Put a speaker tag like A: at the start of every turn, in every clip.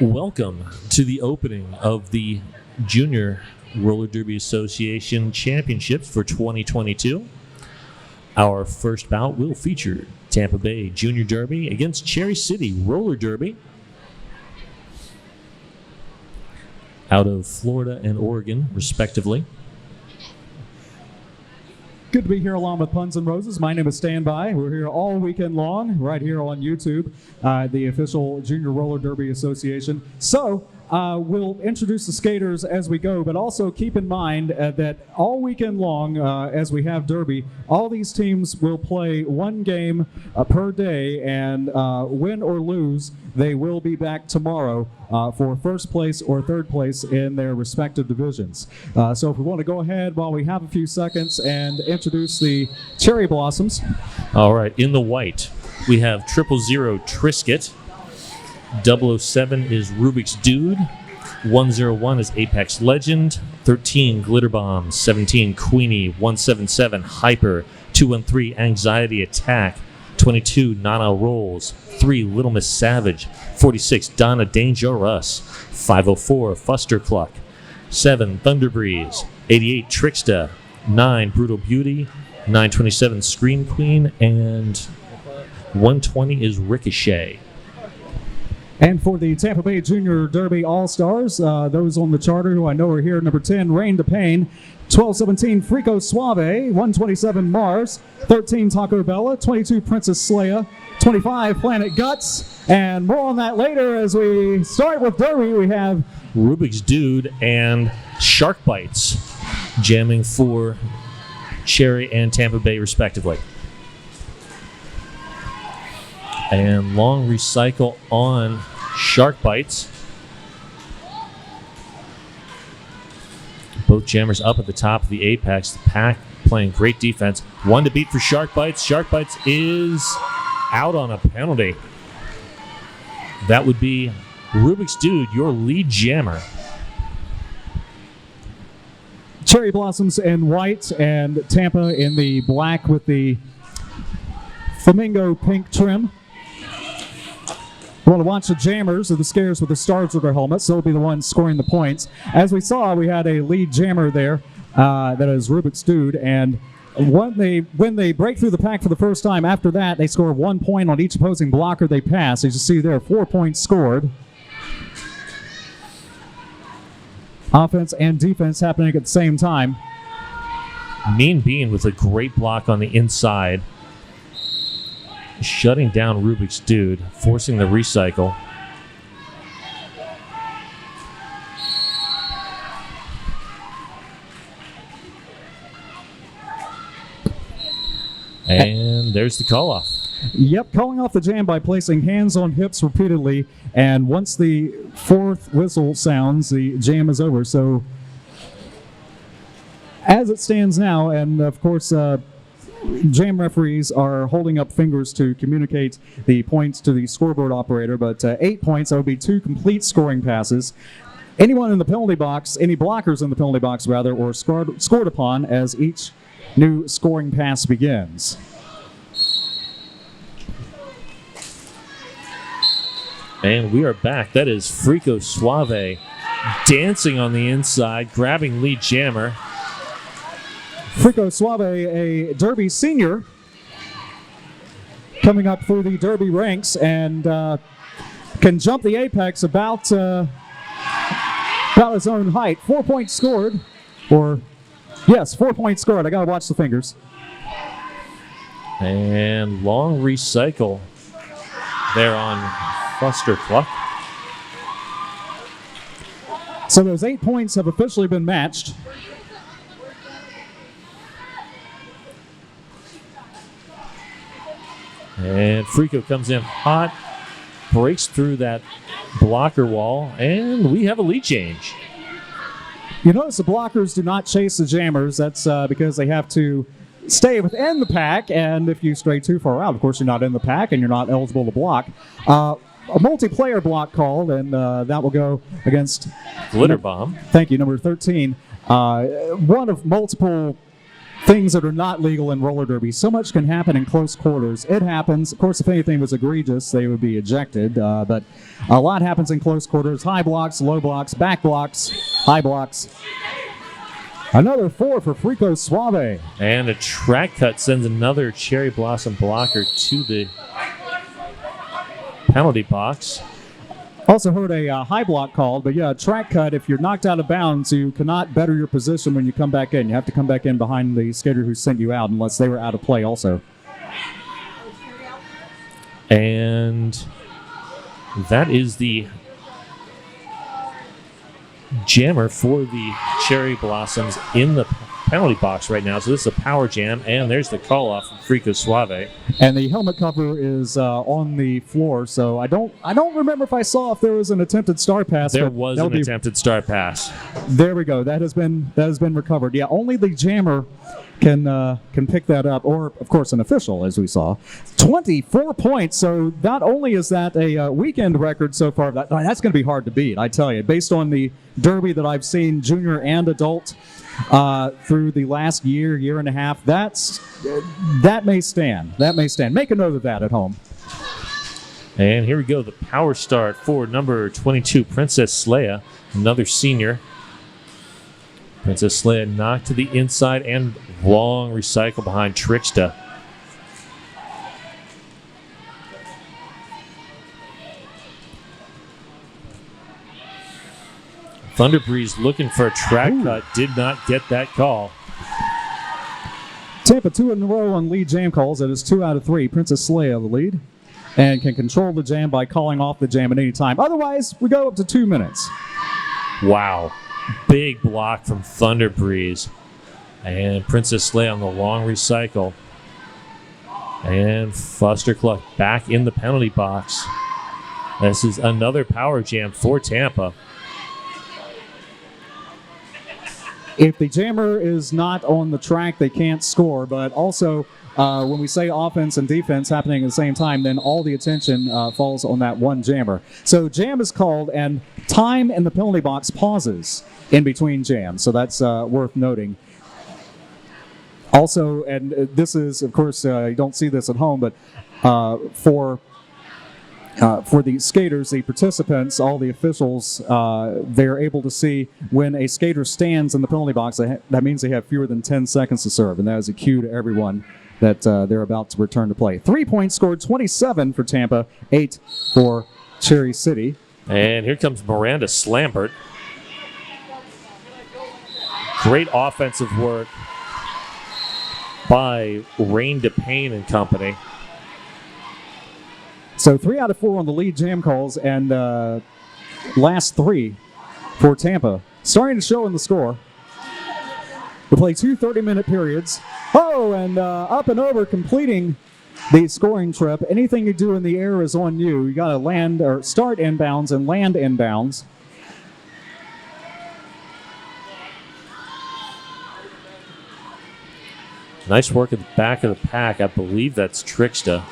A: Welcome to the opening of the Junior Roller Derby Association Championships for 2022. Our first bout will feature Tampa Bay Junior Derby against Cherry City Roller Derby out of Florida and Oregon, respectively.
B: Good to be here along with Puns and Roses. My name is Standby. We're here all weekend long, right here on YouTube, the official Junior Roller Derby Association. So we'll introduce the skaters as we go, but also keep in mind that all weekend long, as we have Derby, all these teams will play one game per day, and win or lose, they will be back tomorrow for first place or third place in their respective divisions. So if we want to go ahead while we have a few seconds and introduce the Cherry Blossoms.
A: All right, in the white, we have 000 Trisket. 007 is Rubik's Dude. 101 is Apex Legend. 13 Glitter Bomb. 17 Queenie. 177 Hyper. 213 Anxiety Attack. 22 Nana Rolls. 3 Little Miss Savage. 46 Donna Dangerous. 504 Fuster Cluck. 7 Thunder Breeze. 88 Tricksta. 9 Brutal Beauty. 927 Scream Queen. And 120 is Ricochet.
B: And for the Tampa Bay Junior Derby All-Stars, those on the charter who I know are here, number 10, Rain to Pain, 1217 Frico Suave, 127 Mars, 13 Taco Bella, 22 Princess Leia, 25 Planet Guts, and more on that later. As we start with Derby, we have
A: Rubik's Dude and Shark Bites jamming for Cherry and Tampa Bay, respectively. And long recycle on Shark Bites. Both jammers up at the top of the apex. The pack playing great defense. One to beat for Shark Bites. Shark Bites is out on a penalty. That would be Rubik's Dude, your lead jammer.
B: Cherry Blossoms in white and Tampa in the black with the flamingo pink trim. We want to watch the jammers or the skaters with the stars with their helmets. They'll be the ones scoring the points. As we saw, we had a lead jammer there that is Rubik's Dude, and when they break through the pack for the first time, after that, they score 1 point on each opposing blocker they pass. As you see there, 4 points scored. Offense and defense happening at the same time.
A: Mean Bean with a great block on the inside, shutting down Rubik's Dude, forcing the recycle. And there's the call-off.
B: Yep, calling off the jam by placing hands on hips repeatedly, and once the fourth whistle sounds, the jam is over. So as it stands now, and of course jam referees are holding up fingers to communicate the points to the scoreboard operator, but 8 points, that would be 2 complete scoring passes. Anyone in the penalty box, any blockers in the penalty box rather, or scored upon as each new scoring pass begins.
A: And we are back. That is Frico Suave dancing on the inside, grabbing lead jammer.
B: Frico Suave, a Derby senior, coming up through the Derby ranks and can jump the apex about his own height. 4 points scored, or yes, 4 points scored. I gotta watch the fingers.
A: And long recycle there on Fuster Cluck.
B: So those 8 points have officially been matched.
A: And Frico comes in hot, breaks through that blocker wall, and we have a lead change.
B: You notice the blockers do not chase the jammers. That's because they have to stay within the pack, and if you stray too far out, of course, you're not in the pack and you're not eligible to block. A multiplayer block called, and that will go against
A: Glitter Bomb.
B: Thank you, number 13. One of multiple things that are not legal in roller derby. So much can happen in close quarters. It happens. Of course, if anything was egregious, they would be ejected. But a lot happens in close quarters. High blocks, low blocks, back blocks, high blocks. Another 4 for Frico Suave.
A: And a track cut sends another Cherry Blossom blocker to the penalty box.
B: Also heard a high block called, but yeah, a track cut. If you're knocked out of bounds, you cannot better your position when you come back in. You have to come back in behind the skater who sent you out unless they were out of play also.
A: And that is the jammer for the Cherry Blossoms in the penalty box right now. So this is a power jam, and there's the call off from Frico Suave.
B: And the helmet cover is on the floor, so I don't remember if I saw if there was an attempted star pass.
A: There was an attempted star pass.
B: There we go. That has been recovered. Yeah, only the jammer can pick that up, or of course an official, as we saw. 24 points. So not only is that a weekend record so far, that's going to be hard to beat. I tell you, based on the derby that I've seen, junior and adult, through the last year and a half, that may stand. That may stand. Make a note of that at home.
A: And here we go, the power start for number 22, Princess Leia, another senior. Princess Leia knocked to the inside and long recycle behind Trixta. Thunder Breeze looking for a track cut, did not get that call.
B: Tampa 2 in a row on lead jam calls. That is 2 out of 3. Princess Leia the lead, and can control the jam by calling off the jam at any time. Otherwise, we go up to 2 minutes.
A: Wow. Big block from Thunder Breeze. And Princess Leia on the long recycle. And Fustercluck back in the penalty box. This is another power jam for Tampa.
B: If the jammer is not on the track, they can't score. But also, when we say offense and defense happening at the same time, then all the attention falls on that one jammer. So jam is called, and time in the penalty box pauses in between jams. So that's worth noting. Also, and this is, of course, you don't see this at home, but for the skaters, the participants, all the officials, they're able to see when a skater stands in the penalty box, that means they have fewer than 10 seconds to serve, and that is a cue to everyone that they're about to return to play. 3 points scored, 27 for Tampa, 8 for Cherry City.
A: And here comes Miranda Slambert. Great offensive work by Rain DePayne and company.
B: So 3 out of 4 on the lead jam calls, and last 3 for Tampa. Starting to show in the score. We play 2 30-minute periods. Oh, and up and over, completing the scoring trip. Anything you do in the air is on you. You got to land or start inbounds and land inbounds.
A: Nice work at the back of the pack. I believe that's Trixta.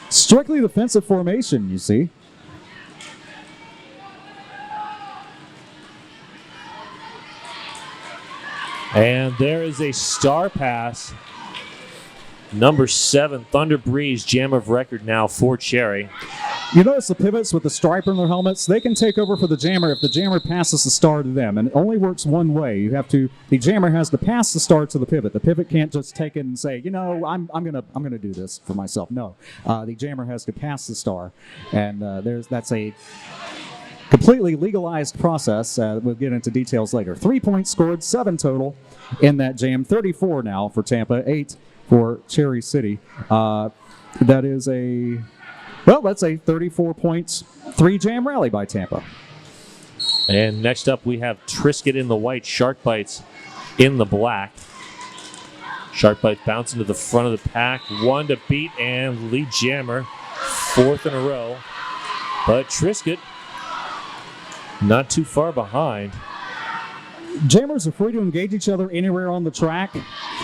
B: Strictly defensive formation, you see.
A: And there is a star pass. Number 7, Thunder Breeze, jam of record now for Cherry.
B: You notice the pivots with the stripe on their helmets? They can take over for the jammer if the jammer passes the star to them, and it only works one way. The jammer has to pass the star to the pivot. The pivot can't just take it and say, I'm gonna do this for myself. No, the jammer has to pass the star, and that's a completely legalized process. We'll get into details later. 3 points scored, 7 total in that jam. 34 now for Tampa, 8 for Cherry City. That is that's a 34 points, 3 jam rally by Tampa.
A: And next up we have Trisket in the white, Shark Bites in the black. Shark Bites bouncing to the front of the pack, 1 to beat, and lead jammer, 4th in a row. But Trisket not too far behind.
B: Jammers are free to engage each other anywhere on the track.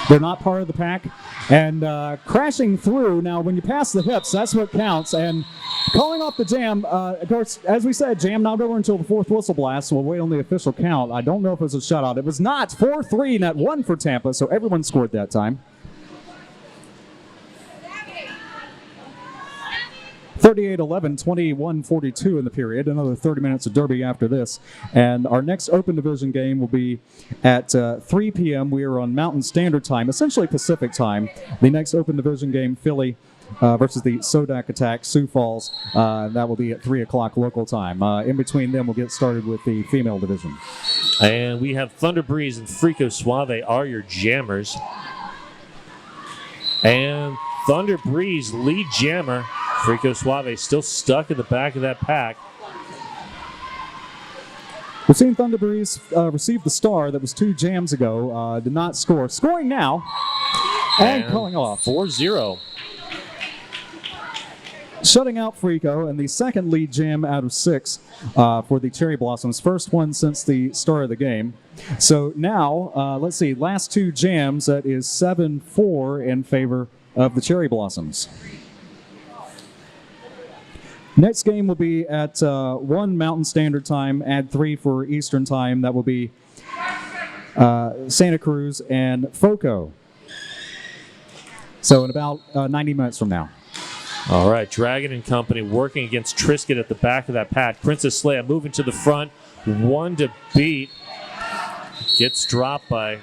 B: They're not part of the pack. And crashing through. Now, when you pass the hips, that's what counts. And calling off the jam, of course, as we said, jam not over until the fourth whistle blast. So we'll wait on the official count. I don't know if it was a shutout. It was not. 4-3, net 1 for Tampa, so everyone scored that time. 38-11, 21-42 in the period. Another 30 minutes of Derby after this. And our next Open Division game will be at 3 p.m. We are on Mountain Standard Time, essentially Pacific Time. The next Open Division game, Philly versus the Sodak Attack, Sioux Falls. That will be at 3 o'clock local time. In between them, we'll get started with the female division.
A: And we have Thunder Breeze and Frico Suave are your jammers. And Thunder Breeze, lead jammer. Frico Suave still stuck in the back of that pack.
B: We've seen Thunder Breeze receive the star that was 2 jams ago. Did not score. Scoring now. And calling off.
A: 4-0.
B: Shutting out Frico, and the second lead jam out of 6 for the Cherry Blossoms. First one since the start of the game. So now, let's see, last 2 jams, that is 7-4 in favor of the Cherry Blossoms. Next game will be at 1 Mountain Standard Time, add 3 for Eastern Time. That will be Santa Cruz and Foco. So in about 90 minutes from now.
A: All right, Dragon and Company working against Trisket at the back of that pack. Princess Leia moving to the front. 1 to beat. Gets dropped by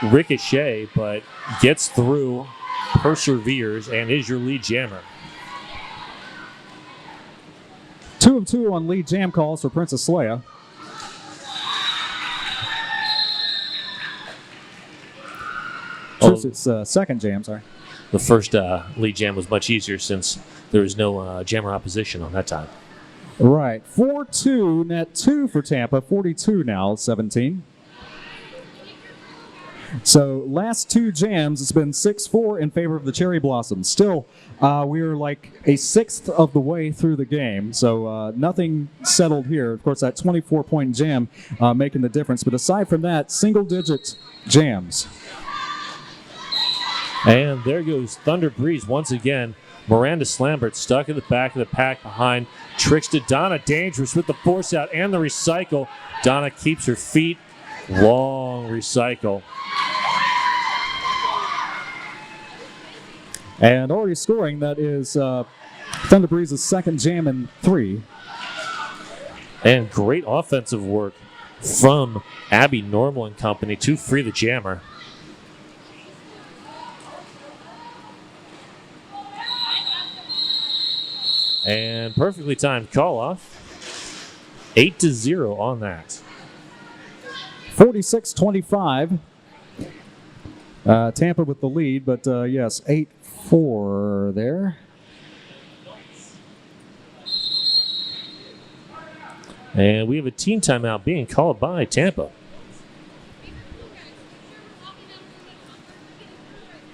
A: Ricochet, but gets through, perseveres, and is your lead jammer.
B: 2 of 2 on lead jam calls for Princess Leia. It's second jam, sorry.
A: The first lead jam was much easier since there was no jammer opposition on that time.
B: Right. 4-2, net 2 for Tampa. 42 now, 17. So last 2 jams, it's been 6-4 in favor of the Cherry Blossoms. Still, we're like a sixth of the way through the game, so nothing settled here. Of course, that 24-point jam making the difference. But aside from that, single-digit jams.
A: And there goes Thunder Breeze once again. Miranda Slambert stuck in the back of the pack behind Trickster. Donna dangerous with the force out and the recycle. Donna keeps her feet. Long recycle.
B: And already scoring, that is Thunder Breeze's second jam in 3.
A: And great offensive work from Abby Normal and company to free the jammer. And perfectly timed call off. 8-0 on that.
B: 46-25. Tampa with the lead, but yes, 8-4 there.
A: And we have a team timeout being called by Tampa.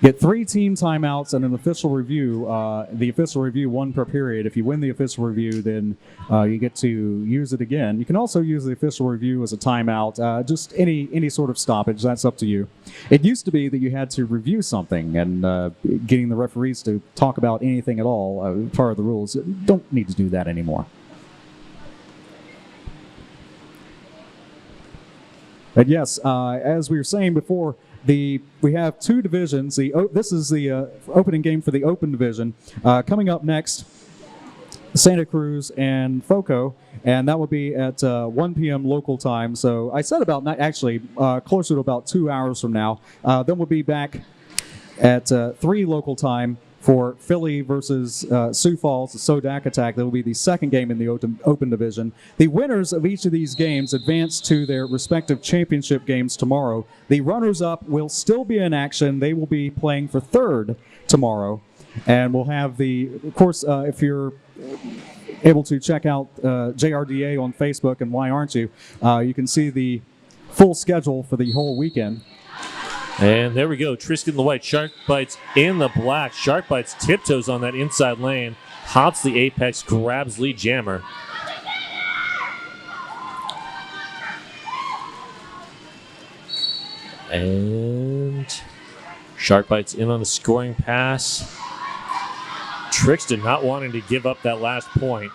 B: Get 3 team timeouts and an official review. The official review, 1 per period. If you win the official review, then you get to use it again. You can also use the official review as a timeout, just any sort of stoppage. That's up to you. It used to be that you had to review something, and getting the referees to talk about anything at all, part of the rules. Don't need to do that anymore. But yes, as we were saying before, we have 2 divisions. This is the opening game for the Open Division. Coming up next, Santa Cruz and Foco, and that will be at 1 p.m. local time. So I said about closer to about 2 hours from now. Then we'll be back at 3 local time for Philly versus Sioux Falls, the Sodak Attack. That will be the second game in the Open Division. The winners of each of these games advance to their respective championship games tomorrow. The runners-up will still be in action. They will be playing for third tomorrow. And we'll have of course, if you're able to check out JRDA on Facebook, and why aren't you, you can see the full schedule for the whole weekend.
A: And there we go. Trisket in the white. Shark Bites in the black. Shark Bites tiptoes on that inside lane. Hops the apex. Grabs lead jammer. And Shark Bites in on the scoring pass. Trixton not wanting to give up that last point.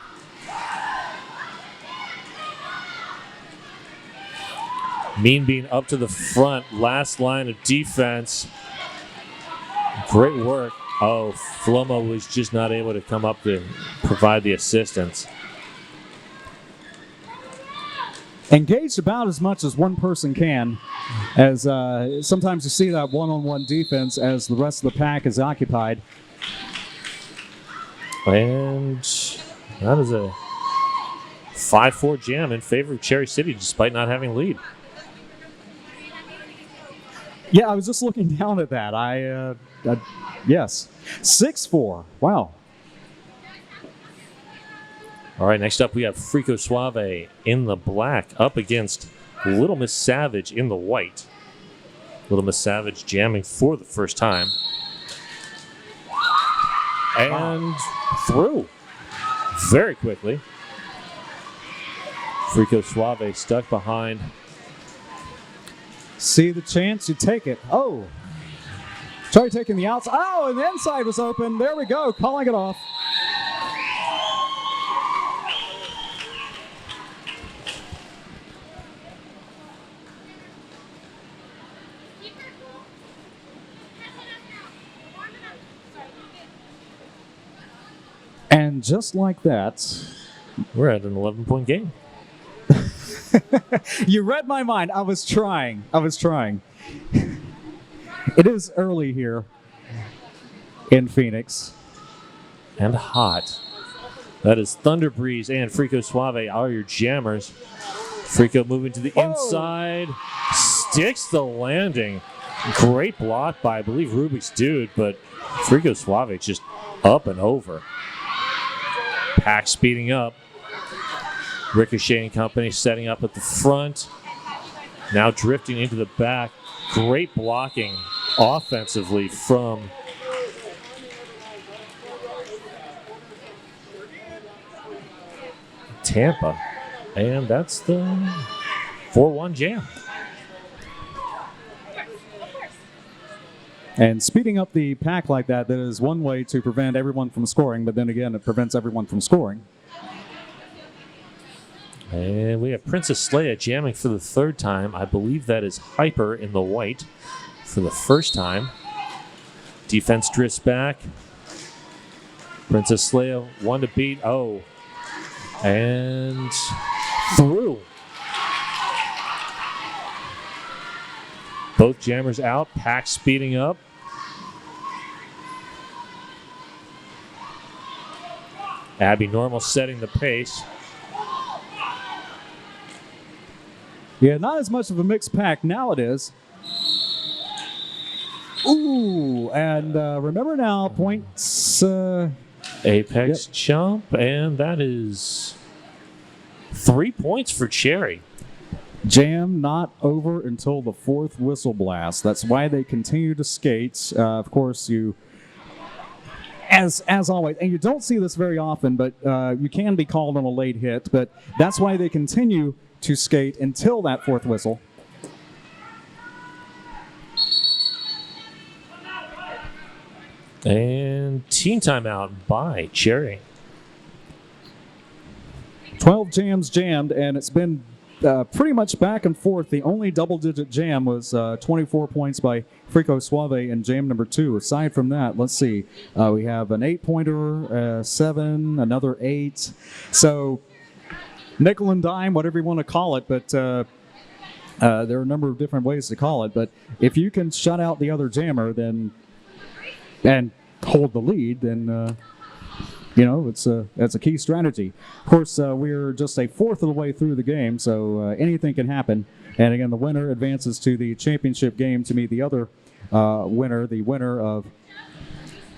A: Mean Bean up to the front, last line of defense. Great work. Oh, Flomo was just not able to come up to provide the assistance.
B: Engaged about as much as one person can, as sometimes you see that one-on-one defense as the rest of the pack is occupied.
A: And that is a 5-4 jam in favor of Cherry City despite not having lead.
B: Yeah, I was just looking down at that. Yes. 6-4. Wow.
A: All right, next up we have Frico Suave in the black up against Little Miss Savage in the white. Little Miss Savage jamming for the first time. And through very quickly. Frico Suave stuck behind.
B: See the chance, you take it. Oh. Sorry, taking the outside. Oh, and the inside was open. There we go, calling it off. And just like that,
A: we're at an 11-point game.
B: You read my mind. I was trying. It is early here in Phoenix.
A: And hot. That is Thunder Breeze and Frico Suave are your jammers. Frico moving to the inside. Sticks the landing. Great block by, I believe, Rubik's Dude, but Frico Suave just up and over. Pack speeding up. Ricochet and company setting up at the front. Now drifting into the back. Great blocking offensively from Tampa. And that's the 4-1 jam.
B: And speeding up the pack like that is one way to prevent everyone from scoring, but then again, it prevents everyone from scoring.
A: And we have Princess Leia jamming for the third time. I believe that is Hyper in the white for the first time. Defense drifts back. Princess Leia, one to beat. Oh. And through. Both jammers out. Pack speeding up. Abby Normal setting the pace.
B: Yeah, not as much of a mixed pack. Now it is. Ooh, and remember now, points.
A: Apex jump, and that is 3 points for Cherry.
B: Jam not over until the fourth whistle blast. That's why they continue to skate. Of course, you, as always, and you don't see this very often, but you can be called on a late hit. But that's why they continue to skate until that fourth whistle.
A: And team timeout by Cherry.
B: 12 jams jammed, and it's been pretty much back and forth. The only double-digit jam was 24 points by Frico Suave in jam number 2. Aside from that, let's see. We have an 8-pointer, 7, another 8. So nickel and dime, whatever you want to call it, but there are a number of different ways to call it. But if you can shut out the other jammer, then and hold the lead, then that's a key strategy. Of course, we're just a fourth of the way through the game, so anything can happen. And again, the winner advances to the championship game to meet the other winner, the winner of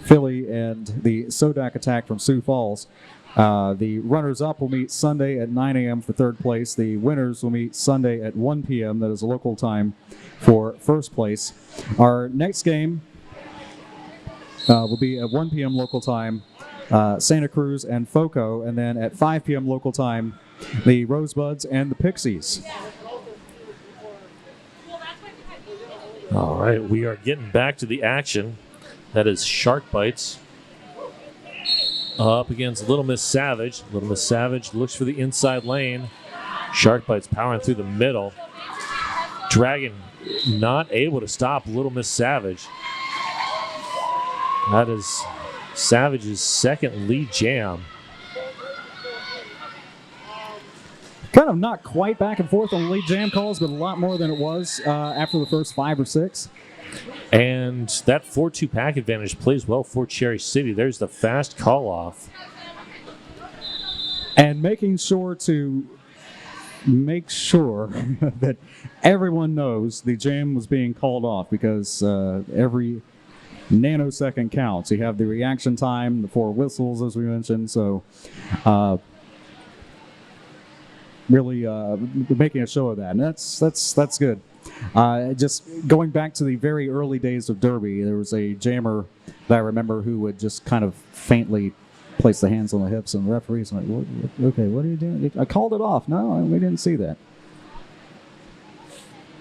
B: Philly and the Sodak Attack from Sioux Falls. The runners-up will meet Sunday at 9 a.m. for third place. The winners will meet Sunday at 1 p.m. That is local time for first place. Our next game will be at 1 p.m. local time, Santa Cruz and Foco, and then at 5 p.m. local time, the Rosebuds and the Pixies.
A: All right, we are getting back to the action. That is Shark Bites up against Little Miss Savage. Little Miss Savage looks for the inside lane. Shark Bites powering through the middle. Dragon not able to stop Little Miss Savage. That is Savage's second lead jam.
B: Kind of not quite back and forth on the lead jam calls, but a lot more than it was after the first 5 or 6.
A: And that 4-2 pack advantage plays well for Cherry City. There's the fast call off.
B: And making sure that everyone knows the jam was being called off, because every nanosecond counts. You have the reaction time, the 4 whistles, as we mentioned. So really making a show of that, and that's good. Just going back to the very early days of Derby, there was a jammer that I remember who would just kind of faintly place the hands on the hips, and the referee's like, okay, what are you doing? I called it off. No, we didn't see that.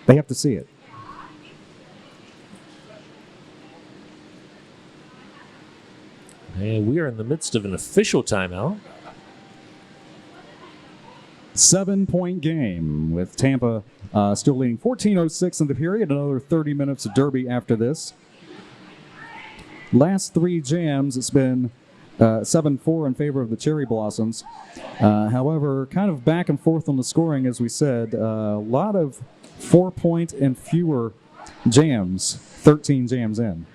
B: They have to see it.
A: And we are in the midst of an official timeout.
B: 7-point game with Tampa still leading 14:06 in the period. Another 30 minutes of Derby after this. Last 3 jams, it's been 7-4 in favor of the Cherry Blossoms. However, kind of back and forth on the scoring, as we said. A lot of 4-point and fewer jams, 13 jams in.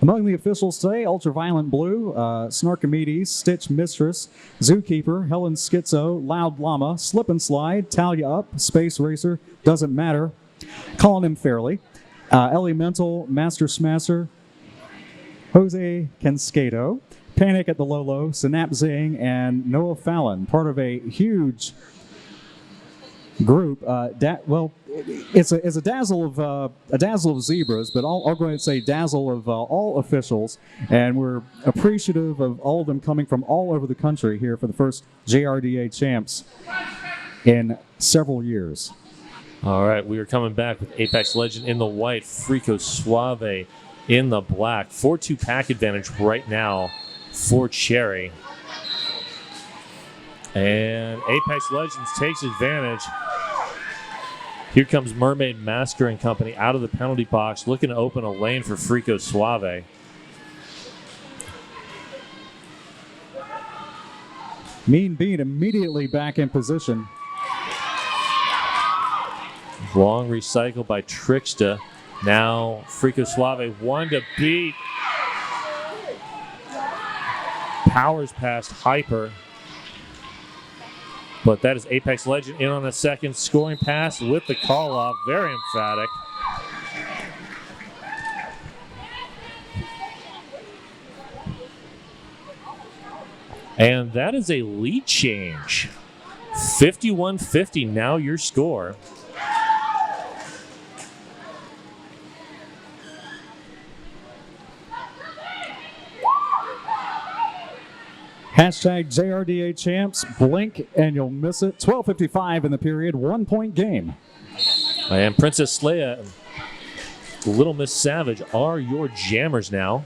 B: Among the officials today, Ultraviolent Blue, Snarkomedes, Stitch Mistress, Zookeeper, Helen Schizo, Loud Llama, Slip and Slide, Talia Up, Space Racer, Doesn't Matter, Calling Him Fairly, Elemental, Master Smasher, Jose Canscato, Panic at the Lolo, Synapse Zing, and Noah Fallon, part of a huge group. It's a dazzle of zebras, but I'll go ahead and say dazzle of all officials, and we're appreciative of all of them coming from all over the country here for the first JRDA champs in several years.
A: All right, we are coming back with Apex Legend in the white, Frico Suave in the black. 4-2 pack advantage right now for Cherry. And Apex Legends takes advantage. Here comes Mermaid Masker and company out of the penalty box, looking to open a lane for Frico Suave.
B: Mean Bean immediately back in position.
A: Long recycle by Tricksta. Now Frico Suave 1 to beat. Powers past Hyper. But that is Apex Legend in on the second, scoring pass with the call off. Very emphatic. And that is a lead change. 51-50 now your score.
B: Hashtag JRDA champs. Blink and you'll miss it. 12:55 in the period. 1-point game.
A: And Princess Leia and Little Miss Savage are your jammers now.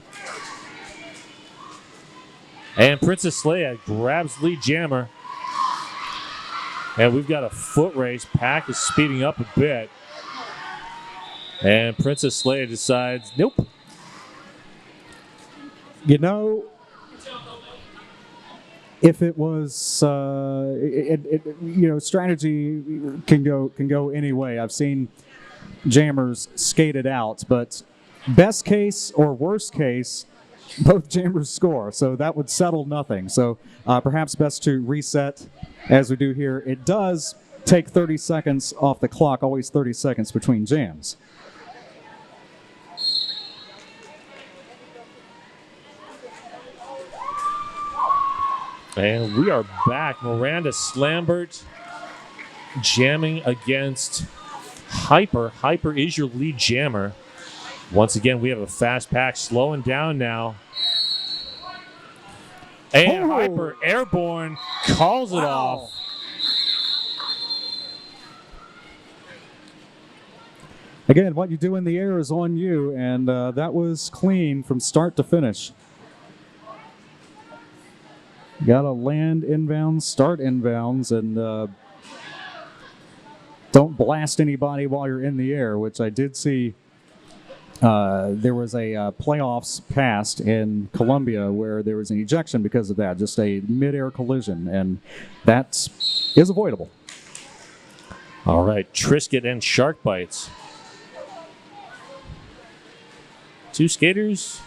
A: And Princess Leia grabs lead jammer. And we've got a foot race. Pack is speeding up a bit. And Princess Leia decides, nope.
B: You know, if it was, strategy can go any way. I've seen jammers skate it out, but best case or worst case, both jammers score. So that would settle nothing. So perhaps best to reset as we do here. It does take 30 seconds off the clock, always 30 seconds between jams.
A: And we are back. Miranda Slambert jamming against Hyper. Hyper is your lead jammer. Once again, we have a fast pack slowing down now. And Hyper airborne calls it off.
B: Again, what you do in the air is on you, and that was clean from start to finish. Got to land inbounds, start inbounds, and don't blast anybody while you're in the air, which I did see. There was a playoffs passed in Columbia where there was an ejection because of that, just a mid-air collision, and that is avoidable.
A: All right, Trisket and Shark Bites. Two skaters,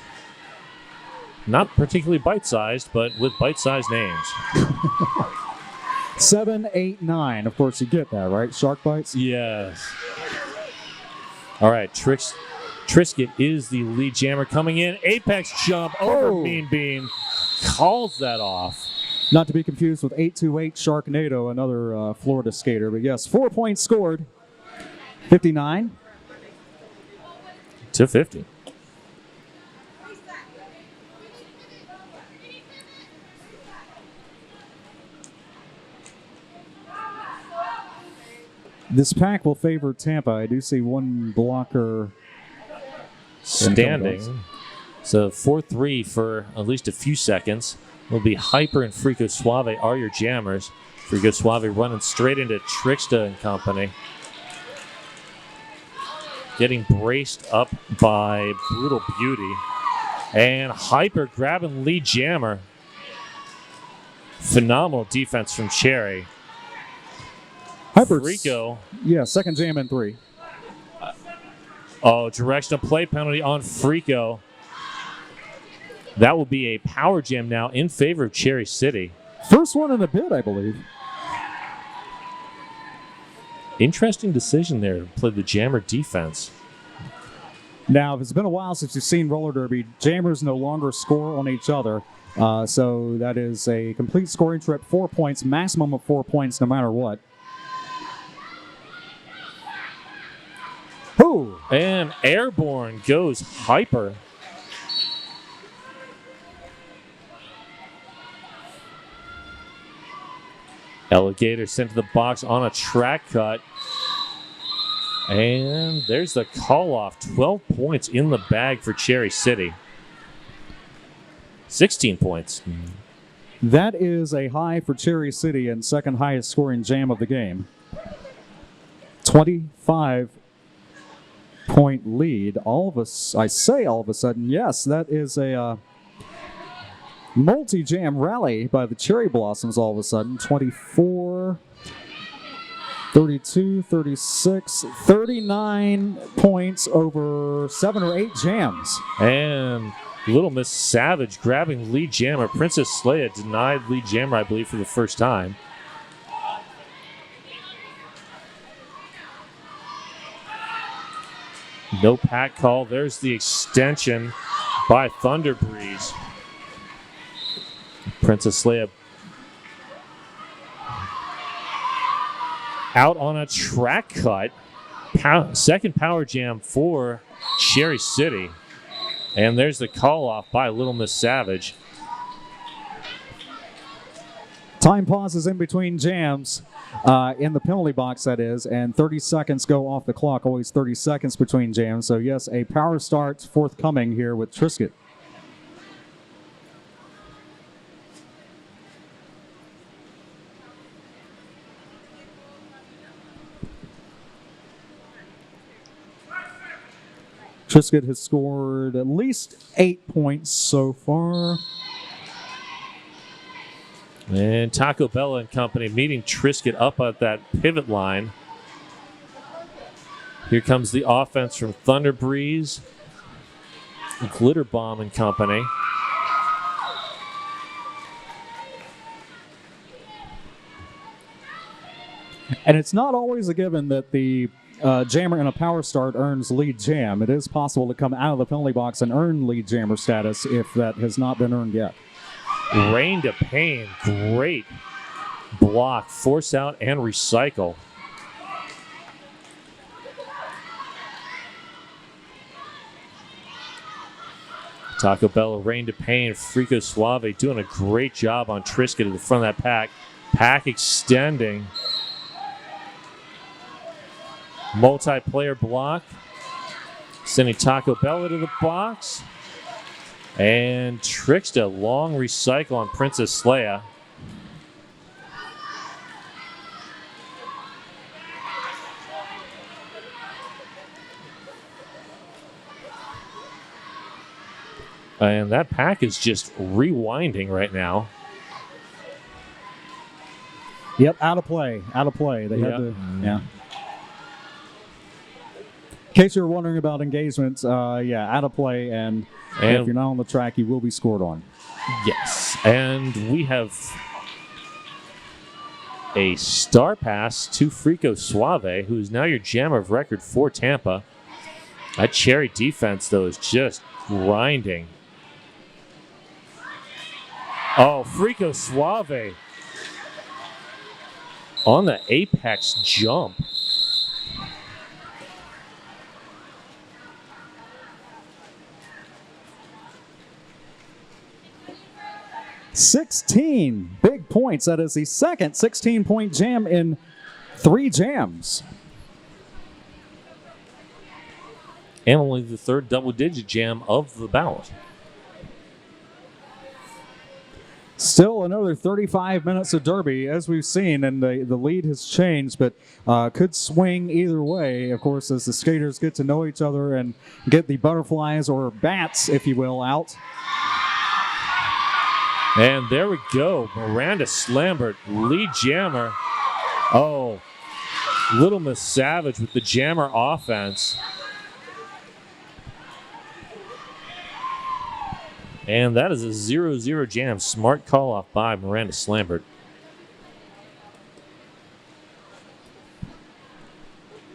A: not particularly bite-sized, but with bite-sized names.
B: 7, 8, 9. Of course, you get that, right? Shark Bites?
A: Yes. All right, Trisket is the lead jammer coming in. Apex jump over Mean Bean. Calls that off.
B: Not to be confused with 828 Sharknado, another Florida skater. But yes, 4 points scored. 59
A: to 50.
B: This pack will favor Tampa. I do see one blocker
A: standing. So 4-3 for at least a few seconds. Will be Hyper and Frico Suave are your jammers. Frico Suave running straight into Tricksta and company. Getting braced up by Brutal Beauty. And Hyper grabbing lead jammer. Phenomenal defense from Cherry.
B: Hyper.
A: Frico.
B: Yeah, second jam in 3.
A: Directional play penalty on Frico. That will be a power jam now in favor of Cherry City.
B: First one in a bit, I believe.
A: Interesting decision there to play the jammer defense.
B: Now, if it's been a while since you've seen roller derby, jammers no longer score on each other. So that is a complete scoring trip, 4 points, maximum of 4 points no matter what. Ooh.
A: And airborne goes Hyper. Alligator sent to the box on a track cut. And there's the call off. 12 points in the bag for Cherry City. 16 points.
B: That is a high for Cherry City and second highest scoring jam of the game. 25-point lead. All of a sudden, yes, that is a multi-jam rally by the Cherry Blossoms all of a sudden. 24, 32, 36, 39 points over 7 or 8 jams.
A: And Little Miss Savage grabbing lead jammer. Princess Leia denied lead jammer, I believe, for the first time. No pack call. There's the extension by Thunder Breeze. Princess Leia out on a track cut. Second power jam for Cherry City. And there's the call off by Little Miss Savage.
B: Time pauses in between jams in the penalty box, that is, and 30 seconds go off the clock. Always 30 seconds between jams. So, yes, a power start forthcoming here with Trisket. Trisket has scored at least 8 points so far.
A: And Taco Bell and company meeting Trisket up at that pivot line. Here comes the offense from Thunder Breeze, Glitter Bomb and company.
B: And it's not always a given that the jammer in a power start earns lead jam. It is possible to come out of the penalty box and earn lead jammer status if that has not been earned yet.
A: Rain to Pain, great block, force out and recycle. Taco Bell, Rain to Pain, Frico Suave doing a great job on Trisket at the front of that pack. Pack extending. Multiplayer block. Sending Taco Bell to the box. And Trickster, long recycle on Princess Leia. And that pack is just rewinding right now.
B: Yep, out of play. They had to, yeah. In case you're wondering about engagements, out of play, and if you're not on the track, you will be scored on.
A: Yes, and we have a star pass to Frico Suave, who is now your jammer of record for Tampa. That Cherry defense, though, is just grinding. Oh, Frico Suave on the apex jump.
B: $16 big points. That is the second 16-point jam in 3 jams.
A: And only the third double-digit jam of the bout.
B: Still another 35 minutes of Derby, as we've seen, and the lead has changed, but could swing either way, of course, as the skaters get to know each other and get the butterflies, or bats, if you will, out.
A: And there we go. Miranda Slambert, lead jammer. Oh, Little Miss Savage with the jammer offense. And that is a 0-0 jam. Smart call off by Miranda Slambert.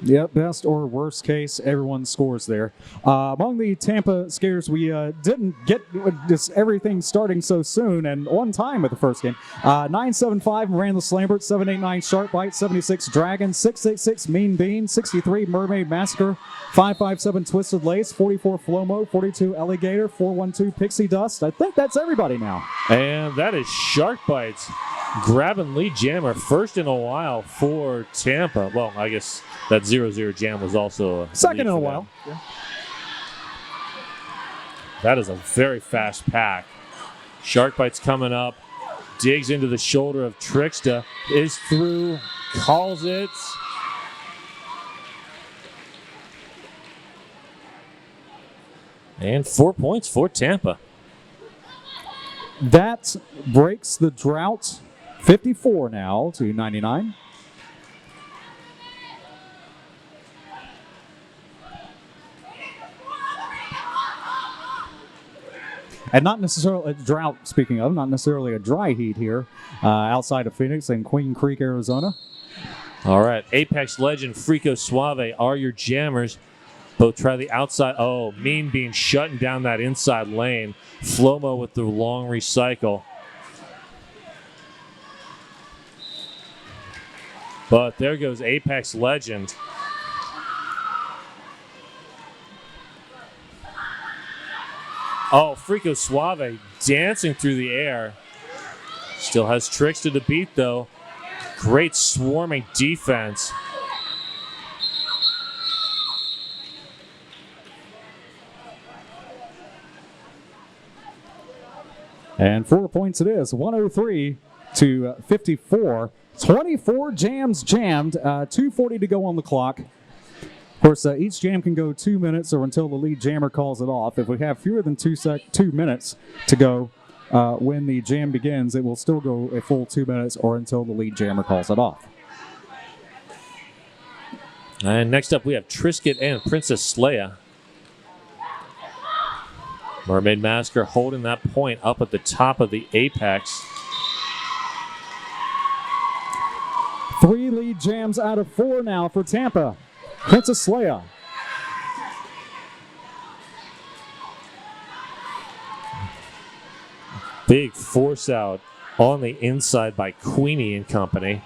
B: Yep, best or worst case, everyone scores there. Among the Tampa skaters, we didn't get just everything starting so soon and on time with the first game. 975 Miranda Slambert, 789 Sharp Bite, 76 Dragon, 686 Mean Bean, 63 Mermaid Massacre, 557 Twisted Lace, 44 Flomo, 42 Alligator, 412 Pixie Dust. I think that's everybody now.
A: And that is Shark Bites grabbing lead jammer first in a while for Tampa. Well, I guess that 0-0 jam was also a
B: second in a while.
A: Yeah. That is a very fast pack. Shark Bite's coming up, digs into the shoulder of Trickster, is through, calls it. And 4 points for Tampa.
B: That breaks the drought. 54 now to 99. And not necessarily a drought, speaking of, not necessarily a dry heat here outside of Phoenix and Queen Creek, Arizona.
A: All right, Apex Legend, Frico Suave are your jammers. Both try the outside. Oh, Mean Bean shutting down that inside lane. Flomo with the long recycle. But there goes Apex Legend. Oh, Frico Suave dancing through the air. Still has Trickster to beat, though. Great swarming defense.
B: And 4 points it is, 103 to 54. 24 jams jammed, 2:40 to go on the clock. Of course, each jam can go 2 minutes or until the lead jammer calls it off. If we have fewer than 2 minutes to go when the jam begins, it will still go a full 2 minutes or until the lead jammer calls it off.
A: And next up, we have Trisket and Princess Leia. Mermaid Massacre holding that point up at the top of the apex.
B: 3 lead jams out of 4 now for Tampa. Princess Leia.
A: Big force out on the inside by Queenie and company.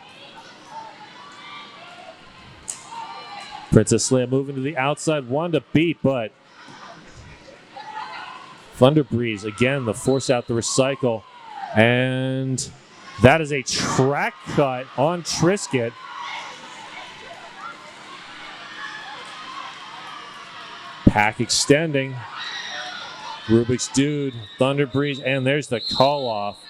A: Princess Leia moving to the outside, one to beat, but Thunder Breeze, again, the force out the recycle. And that is a track cut on Trisket. Pack extending. Rubik's Dude, Thunder Breeze, and there's the call off.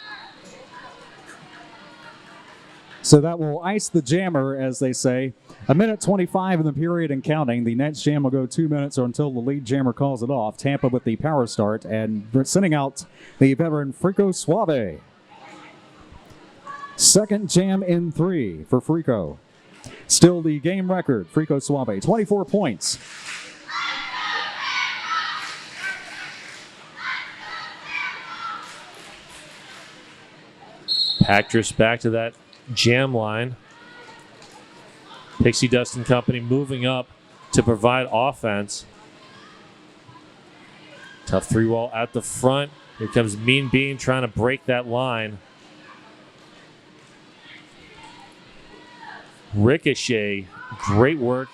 B: So that will ice the jammer, as they say. 1:25 in the period and counting. The next jam will go 2 minutes or until the lead jammer calls it off. Tampa with the power start, and we're sending out the veteran Frico Suave. Second jam in 3 for Frico. Still the game record, Frico Suave, 24 points.
A: Pack drifts back to that jam line. Pixie Dust and Company moving up to provide offense. Tough 3-wall at the front. Here comes Mean Bean trying to break that line. Ricochet, great work.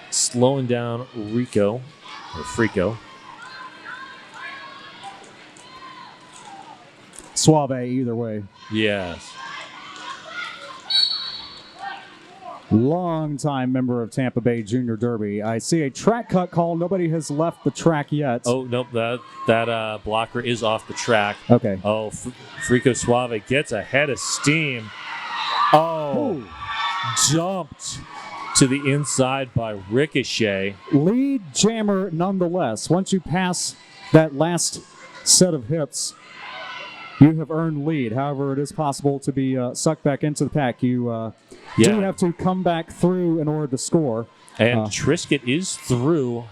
A: Slowing down Frico.
B: Suave either way.
A: Yes.
B: Long-time member of Tampa Bay Junior Derby. I see a track cut call. Nobody has left the track yet.
A: Oh, nope. That blocker is off the track.
B: Okay.
A: Oh, Frico Suave gets a head of steam. Oh, jumped to the inside by Ricochet.
B: Lead jammer nonetheless. Once you pass that last set of hips, you have earned lead. However, it is possible to be sucked back into the pack. You do have to come back through in order to score.
A: And Trisket is through.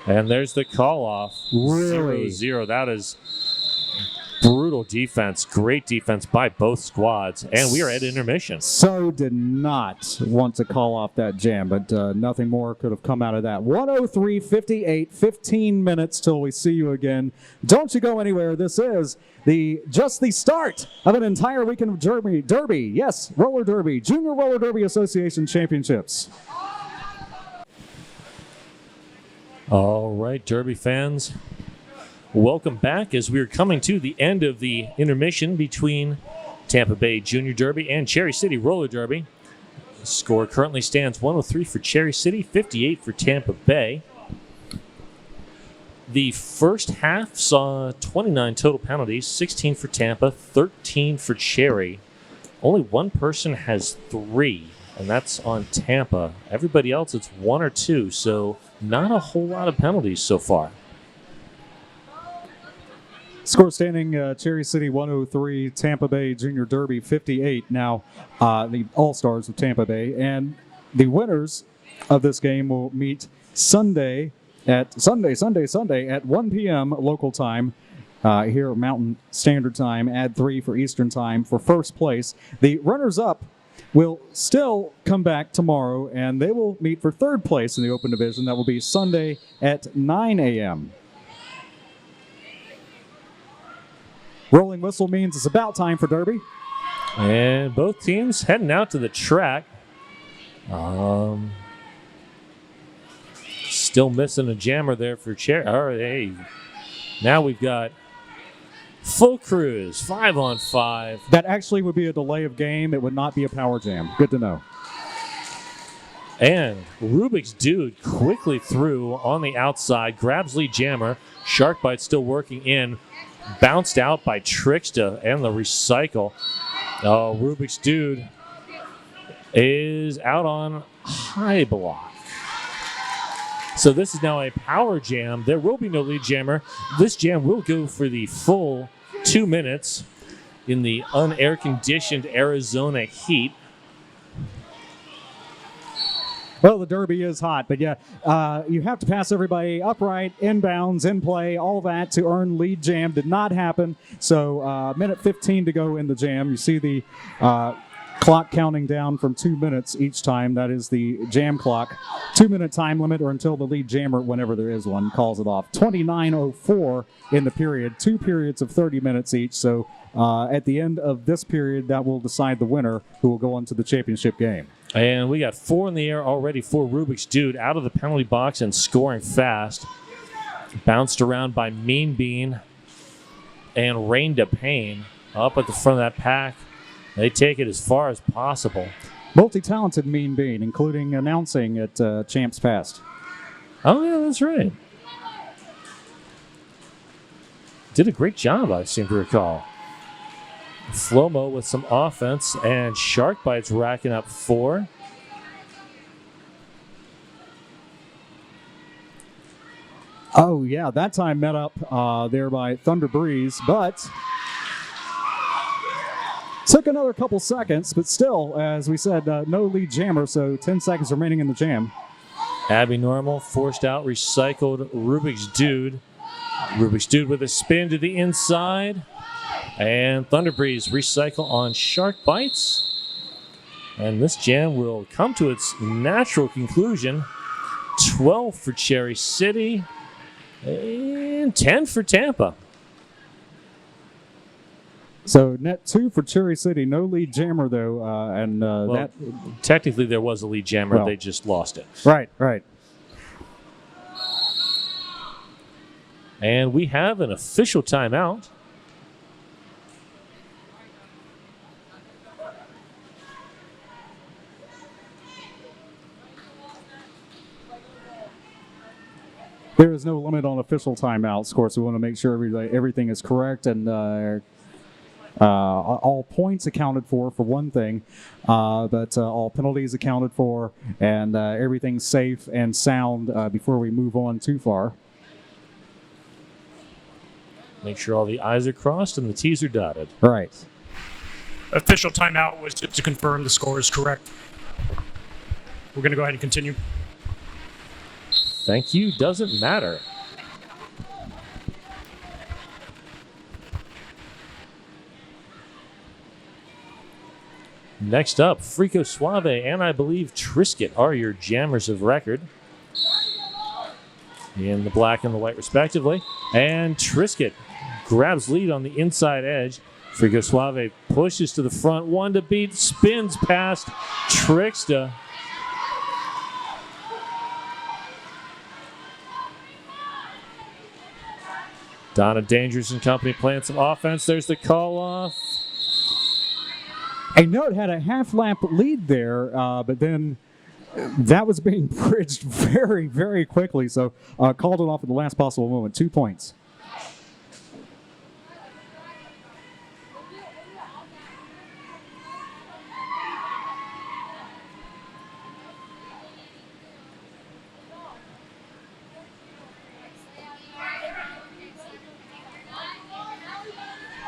A: And there's the call off.
B: Really?
A: 0-0. That is brutal defense. Great defense by both squads. And we are at intermission.
B: So did not want to call off that jam, but nothing more could have come out of that. 103-58, 15 minutes till we see you again. Don't you go anywhere. This is just the start of an entire weekend of Derby. Yes, Roller Derby, Junior Roller Derby Association Championships.
A: All right, Derby fans. Welcome back as we're coming to the end of the intermission between Tampa Bay Junior Derby and Cherry City Roller Derby. The score currently stands 103 for Cherry City, 58 for Tampa Bay. The first half saw 29 total penalties, 16 for Tampa, 13 for Cherry. Only one person has 3, and that's on Tampa. Everybody else, it's 1 or 2, so not a whole lot of penalties so far.
B: Score standing Cherry City 103, Tampa Bay Junior Derby 58. Now, the All-Stars of Tampa Bay. And the winners of this game will meet Sunday at 1 p.m. local time here Mountain Standard Time. Add 3 for Eastern Time for first place. The runners-up will still come back tomorrow, and they will meet for third place in the Open Division. That will be Sunday at 9 a.m. Rolling whistle means it's about time for Derby.
A: And both teams heading out to the track. Still missing a jammer there for Cherry. All right, hey. Now we've got full cruise, 5-on-5.
B: That actually would be a delay of game. It would not be a power jam. Good to know.
A: And Rubik's Dude quickly through on the outside, grabs lead jammer. Shark Bite still working in. Bounced out by Tricksta and the recycle. Oh, Rubik's Dude is out on high block. So this is now a power jam. There will be no lead jammer. This jam will go for the full 2 minutes in the unair-conditioned Arizona heat.
B: Well, the Derby is hot, but yeah, you have to pass everybody upright, inbounds, in play, all that to earn lead jam. Did not happen. So minute 15 to go in the jam. You see the clock counting down from 2 minutes each time. That is the jam clock. 2-minute time limit or until the lead jammer, whenever there is one, calls it off. 29:04 in the period. 2 periods of 30 minutes each. So at the end of this period, that will decide the winner who will go on to the championship game.
A: And we got 4 in the air already for Rubik's Dude out of the penalty box and scoring fast. Bounced around by Mean Bean and Rain to Pain up at the front of that pack. They take it as far as possible.
B: Multi-talented Mean Bean, including announcing at Champs Past.
A: Oh, yeah, that's right. Did a great job, I seem to recall. Flomo with some offense, and Shark Bites racking up 4.
B: Oh, yeah, that time met up there by Thunder Breeze, but took another couple seconds, but still, as we said, no lead jammer, so 10 seconds remaining in the jam.
A: Abby Normal forced out, recycled Rubik's Dude. Rubik's Dude with a spin to the inside. And Thunder Breeze recycle on Shark Bites. And this jam will come to its natural conclusion. 12 for Cherry City and 10 for Tampa.
B: So net 2 for Cherry City. No lead jammer, though.
A: Well, technically there was a lead jammer.
B: Well,
A: they just lost it.
B: Right.
A: And we have an official timeout.
B: There is no limit on official timeouts. Of course, we want to make sure everything is correct and all points accounted for one thing, but all penalties accounted for, and everything's safe and sound before we move on too far.
A: Make sure all the I's are crossed and the T's are dotted.
B: Right.
C: Official timeout was to confirm the score is correct. We're going to go ahead and continue.
A: Thank you. Doesn't matter. Next up, Frico Suave and I believe Trisket are your jammers of record. In the black and the white, respectively. And Trisket grabs lead on the inside edge. Frico Suave pushes to the front. 1 to beat. Spins past Trixta. Donna Dangerous and company playing some offense. There's the call off.
B: A note had a half lap lead there, but then that was being bridged very, very quickly. So called it off at the last possible moment. 2 points.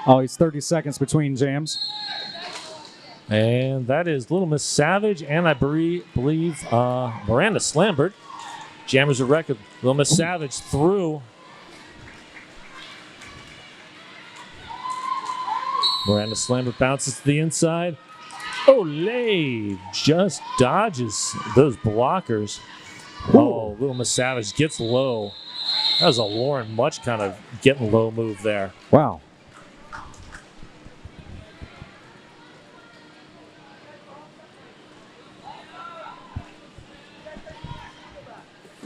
B: Always 30 seconds between jams.
A: And that is Little Miss Savage and I believe Miranda Slambert. Jammers of record. Little Miss Savage through. Miranda Slambert bounces to the inside. Olay just dodges those blockers. Oh, Little Miss Savage gets low. That was a Lauren Much kind of getting low move there.
B: Wow.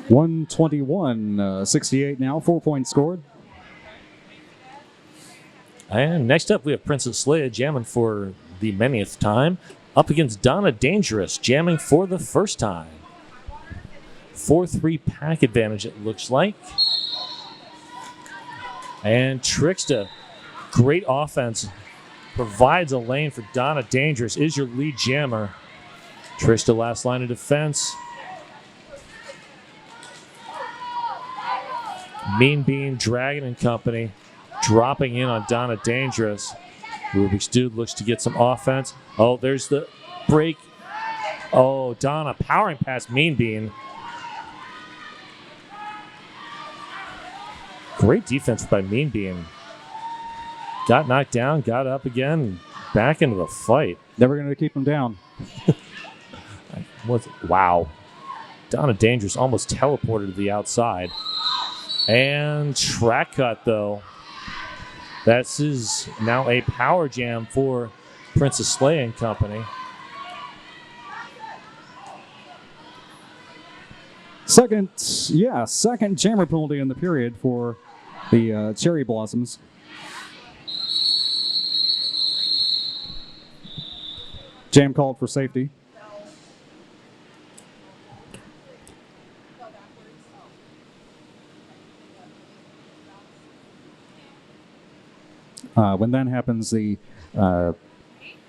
B: $121.68 now, 4 points scored.
A: And next up, we have Princess Leia jamming for the manyth time. Up against Donna Dangerous, jamming for the first time. 4-3 pack advantage, it looks like. And Trixta, great offense, provides a lane for Donna Dangerous, is your lead jammer. Trixta, last line of defense. Mean Bean, Dragon and company, dropping in on Donna Dangerous. Rubik's Dude looks to get some offense. Oh, there's the break. Oh, Donna powering past Mean Bean. Great defense by Mean Bean. Got knocked down, got up again, and back into the fight.
B: Never going to keep him down.
A: Wow. Donna Dangerous almost teleported to the outside. And track cut, though. This is now a power jam for Princess Leia and company.
B: Second jammer penalty in the period for the Cherry Blossoms. Jam called for safety. When that happens, the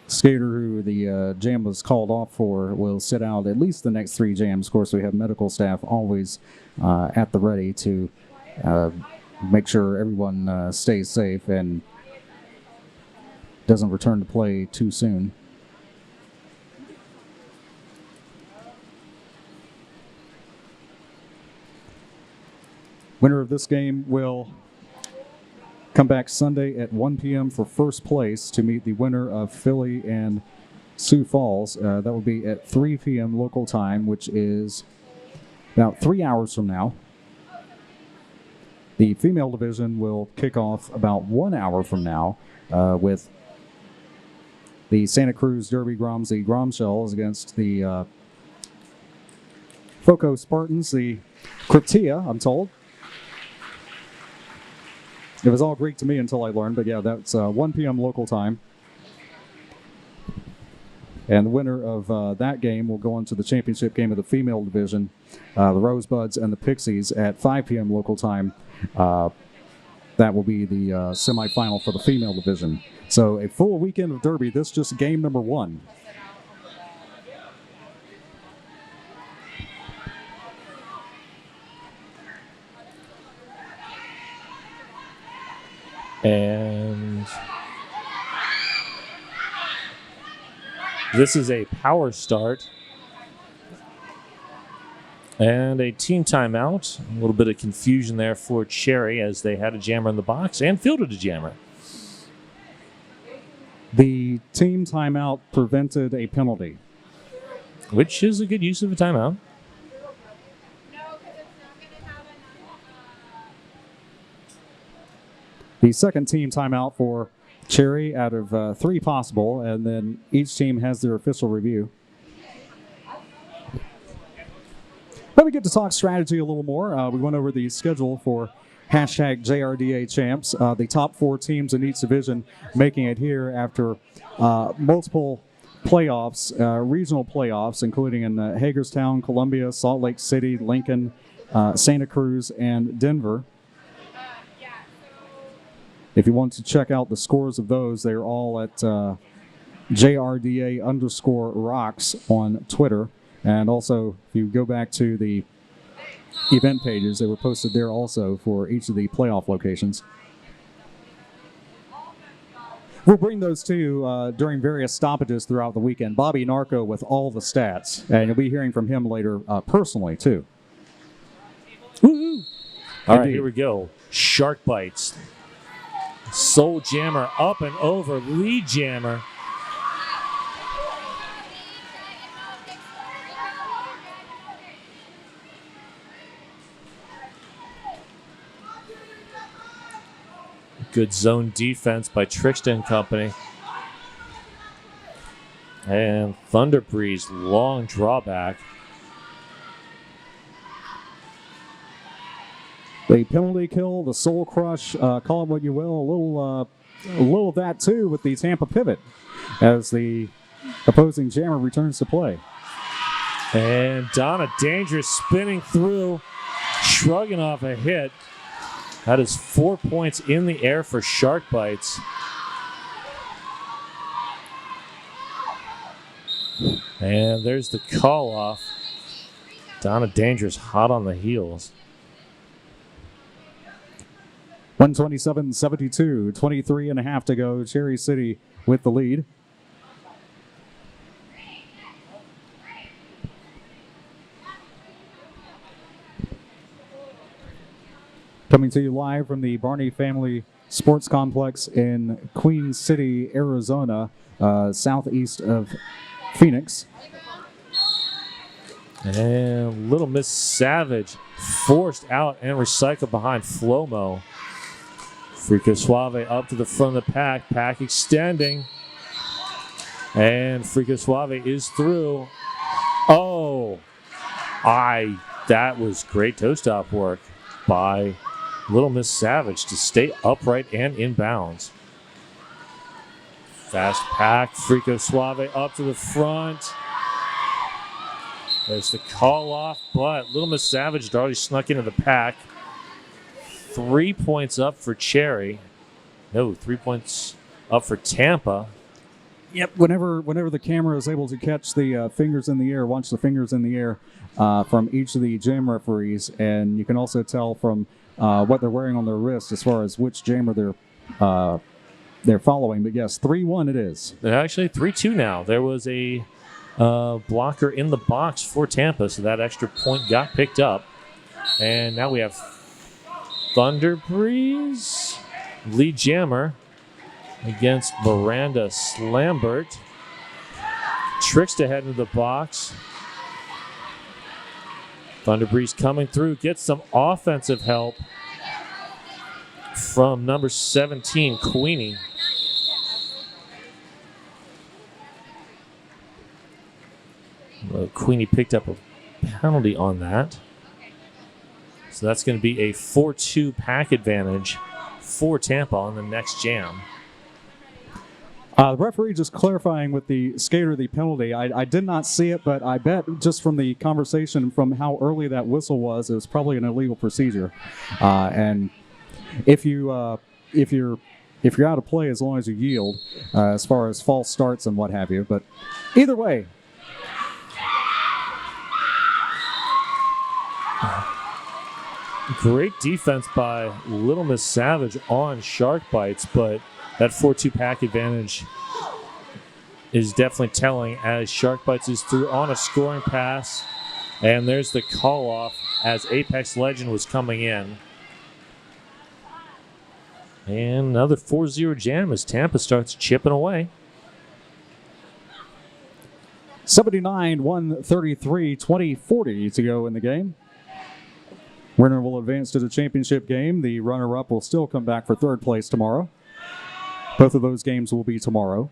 B: skater who the jam was called off for will sit out at least the next 3 jams. Of course, we have medical staff always at the ready to make sure everyone stays safe and doesn't return to play too soon. Winner of this game will come back Sunday at 1 p.m. for first place to meet the winner of Philly and Sioux Falls. That will be at 3 p.m. local time, which is about 3 hours from now. The female division will kick off about 1 hour from now with the Santa Cruz Derby Groms, the Gromshells, against the Foco Spartans, the Cryptia, I'm told. It was all Greek to me until I learned, but yeah, that's 1 p.m. local time. And the winner of that game will go on to the championship game of the female division, the Rosebuds and the Pixies, at 5 p.m. local time. That will be the semifinal for the female division. So a full weekend of Derby. This just game number 1.
A: And this is a power start and a team timeout. A little bit of confusion there for Cherry as they had a jammer in the box and fielded a jammer.
B: The team timeout prevented a penalty,
A: which is a good use of a timeout.
B: The second team timeout for Cherry out of 3 possible, and then each team has their official review. Let me get to talk strategy a little more. We went over the schedule for hashtag JRDA champs. The top 4 teams in each division making it here after multiple playoffs, regional playoffs, including in Hagerstown, Columbia, Salt Lake City, Lincoln, Santa Cruz, and Denver. If you want to check out the scores of those, they're all at JRDA_rocks on Twitter. And also, if you go back to the event pages, they were posted there also for each of the playoff locations. We'll bring those to you during various stoppages throughout the weekend. Bobby Narco with all the stats, and you'll be hearing from him later personally, too.
A: Woo-hoo. All right, here we go. Shark bites. Soul jammer up and over. Lead jammer. Good zone defense by Trickster and company. And Thunder Breeze, long drawback.
B: The penalty kill, the soul crush, call it what you will, a little of that too with the Tampa pivot as the opposing jammer returns to play.
A: And Donna Dangerous spinning through, shrugging off a hit. That is 4 points in the air for Shark Bites. And there's the call off. Donna Dangerous hot on the heels.
B: 127-72, 23 and a half to go. Cherry City with the lead. Coming to you live from the Barney Family Sports Complex in Queen City, Arizona, southeast of Phoenix.
A: And Little Miss Savage forced out and recycled behind Flomo. Frico Suave up to the front of the pack. Pack extending. And Frico Suave is through. Oh, that was great toe stop work by Little Miss Savage to stay upright and in bounds. Fast pack. Frico Suave up to the front. There's the call off, but Little Miss Savage had already snuck into the pack. 3 points up for Cherry. No, 3 points up for Tampa.
B: Yep. Whenever the camera is able to catch the fingers in the air, watch the fingers in the air from each of the jam referees, and you can also tell from what they're wearing on their wrist as far as which jammer they're following. But yes, 3-1 it is.
A: They're actually 3-2 now. There was a blocker in the box for Tampa, so that extra point got picked up. And now we have Thunder Breeze, lead jammer, against Miranda Slambert. Tricks to head into the box. Thunder Breeze coming through, gets some offensive help from number 17, Queenie. Well, Queenie picked up a penalty on that. So that's going to be a 4-2 pack advantage for Tampa on the next jam.
B: The referee just clarifying with the skater the penalty. I did not see it, but I bet just from the conversation from how early that whistle was, it was probably an illegal procedure. And if you're out of play as long as you yield, as far as false starts and what have you. But either way.
A: Great defense by Little Miss Savage on Shark Bites, but that 4-2 pack advantage is definitely telling as Shark Bites is through on a scoring pass. And there's the call off as Apex Legend was coming in. And another 4-0 jam as Tampa starts chipping away.
B: 79, 133, 20-40 to go in the game. Winner will advance to the championship game. The runner-up will still come back for third place tomorrow. Both of those games will be tomorrow.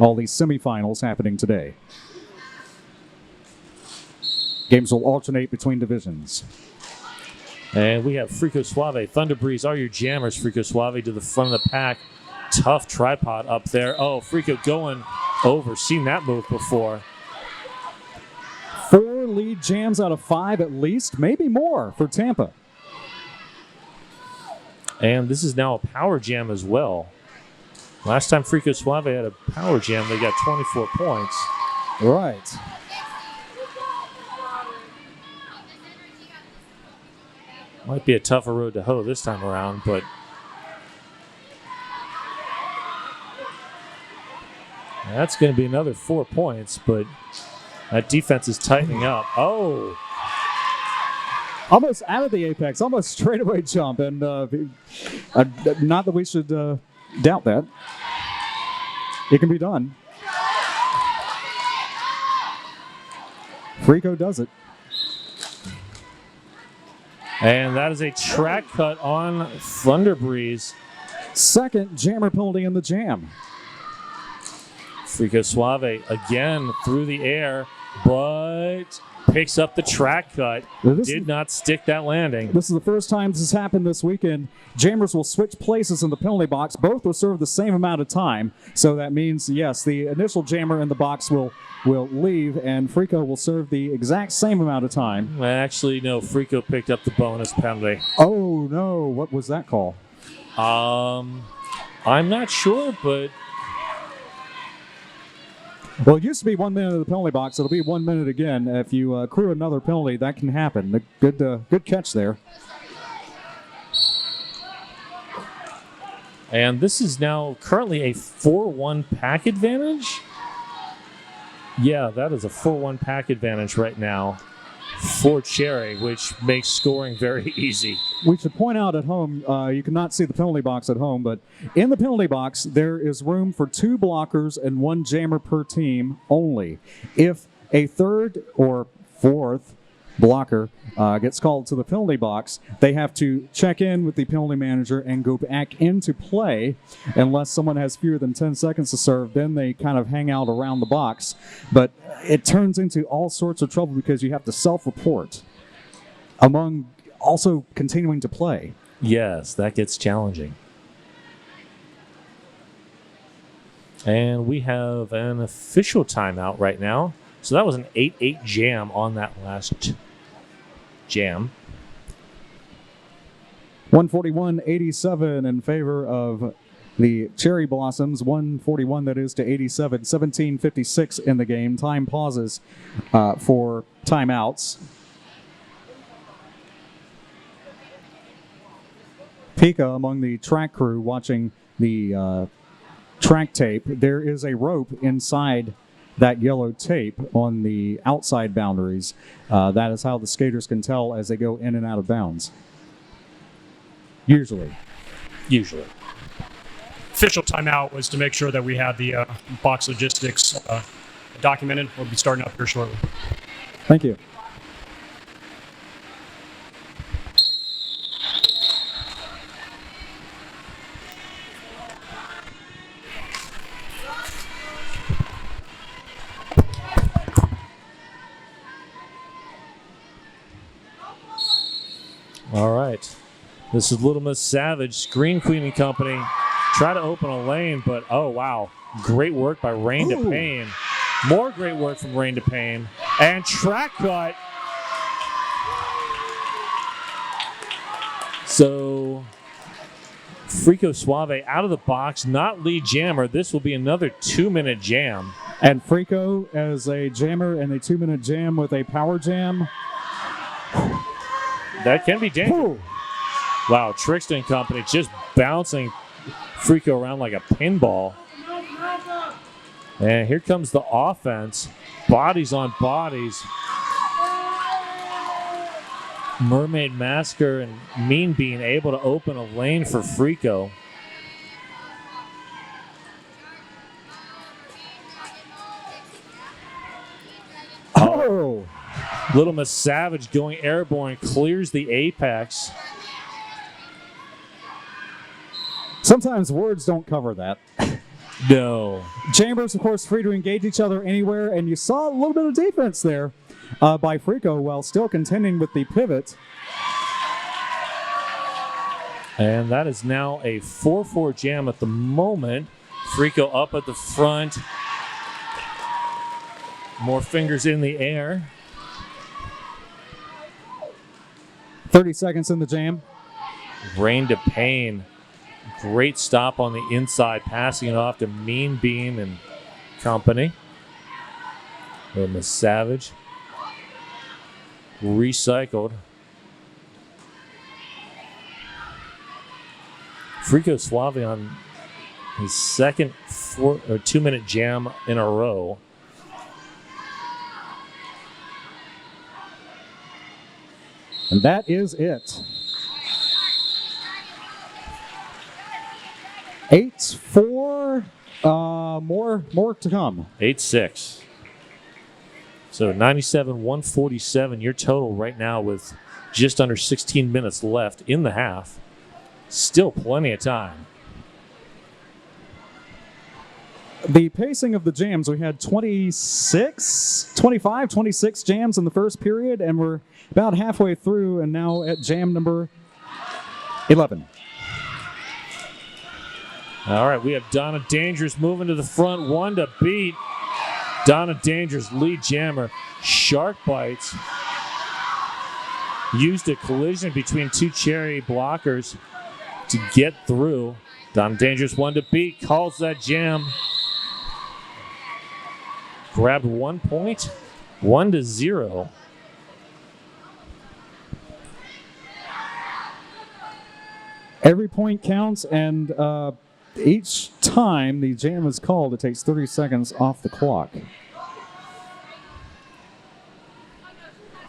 B: All these semifinals happening today. Games will alternate between divisions.
A: And we have Frico Suave. Thunder Breeze are your jammers. Frico Suave to the front of the pack. Tough tripod up there. Oh, Frico going over. Seen that move before.
B: 4 lead jams out of 5 at least, maybe more for Tampa.
A: And this is now a power jam as well. Last time Frico Suave had a power jam, they got 24 points.
B: Right.
A: Might be a tougher road to hoe this time around, but that's going to be another 4 points, but that defense is tightening up. Oh!
B: Almost out of the apex, almost straightaway jump, and not that we should doubt that. It can be done. Frico does it.
A: And that is a track cut on Thunder Breeze.
B: Second jammer penalty in the jam.
A: Frico Suave again through the air, but picks up the track cut. Did not stick that landing.
B: This is the first time this has happened this weekend. Jammers will switch places in the penalty box. Both will serve the same amount of time. So that means, yes, the initial jammer in the box will leave, and Frico will serve the exact same amount of time.
A: Actually, no, Frico picked up the bonus penalty.
B: Oh, no. What was that call?
A: I'm not sure, but...
B: Well, it used to be 1 minute of the penalty box. It'll be 1 minute again. If you accrue another penalty, that can happen. Good catch there.
A: And this is now currently a 4-1 pack advantage. Yeah, that is a 4-1 pack advantage right now for Cherry, which makes scoring very easy.
B: We should point out at home, you cannot see the penalty box at home, but in the penalty box, there is room for 2 blockers and 1 jammer per team only. If a third or fourth blocker gets called to the penalty box, they have to check in with the penalty manager and go back into play. Unless someone has fewer than 10 seconds to serve, then they kind of hang out around the box. But it turns into all sorts of trouble because you have to self-report among also continuing to play.
A: Yes, that gets challenging. And we have an official timeout right now. So that was an 8-8 jam on that last jam.
B: 141-87 in favor of the Cherry Blossoms. 141, that is, to 87. 17:56 in the game. Time pauses for timeouts. Pika among the track crew watching the track tape. There is a rope inside that yellow tape on the outside boundaries. That is how the skaters can tell as they go in and out of bounds. Usually.
C: Official timeout was to make sure that we had the box logistics documented. We'll be starting up here shortly.
B: Thank you.
A: All right. This is Little Miss Savage, Screen Queen and Company. Try to open a lane, but oh, wow. Great work by Rain to Payne. More great work from Rain to Payne. And track cut. So, Frico Suave out of the box, not lead jammer. This will be another 2-minute jam.
B: And Frico as a jammer and a 2-minute jam with a power jam.
A: That can be dangerous.
B: Ooh.
A: Wow, Trickster and Company just bouncing Frico around like a pinball. And here comes the offense. Bodies on bodies. Mermaid Masker and Mean Bean able to open a lane for Frico.
B: Oh!
A: Little Miss Savage going airborne, clears the apex.
B: Sometimes words don't cover that.
A: No.
B: Chambers, of course, free to engage each other anywhere, and you saw a little bit of defense there by Frico while still contending with the pivot.
A: And that is now a 4-4 jam at the moment. Frico up at the front. More fingers in the air.
B: 30 seconds in the jam.
A: Rain to Payne. Great stop on the inside, passing it off to Mean Bean and Company. Little Miss Savage. Recycled. Frico Suave on his second 2-minute jam in a row.
B: And that is it. 8-4. More to come.
A: 8-6. So 97-147, your total right now with just under 16 minutes left in the half. Still plenty of time.
B: The pacing of the jams, we had 25, 26 jams in the first period, and we're about halfway through and now at jam number 11.
A: All right, we have Donna Dangerous moving to the front, one to beat. Donna Dangerous, lead jammer. Shark Bites used a collision between two Cherry blockers to get through. Donna Dangerous, one to beat, calls that jam. Grabbed 1 point, 1-0.
B: Every point counts, and each time the jam is called, it takes 30 seconds off the clock.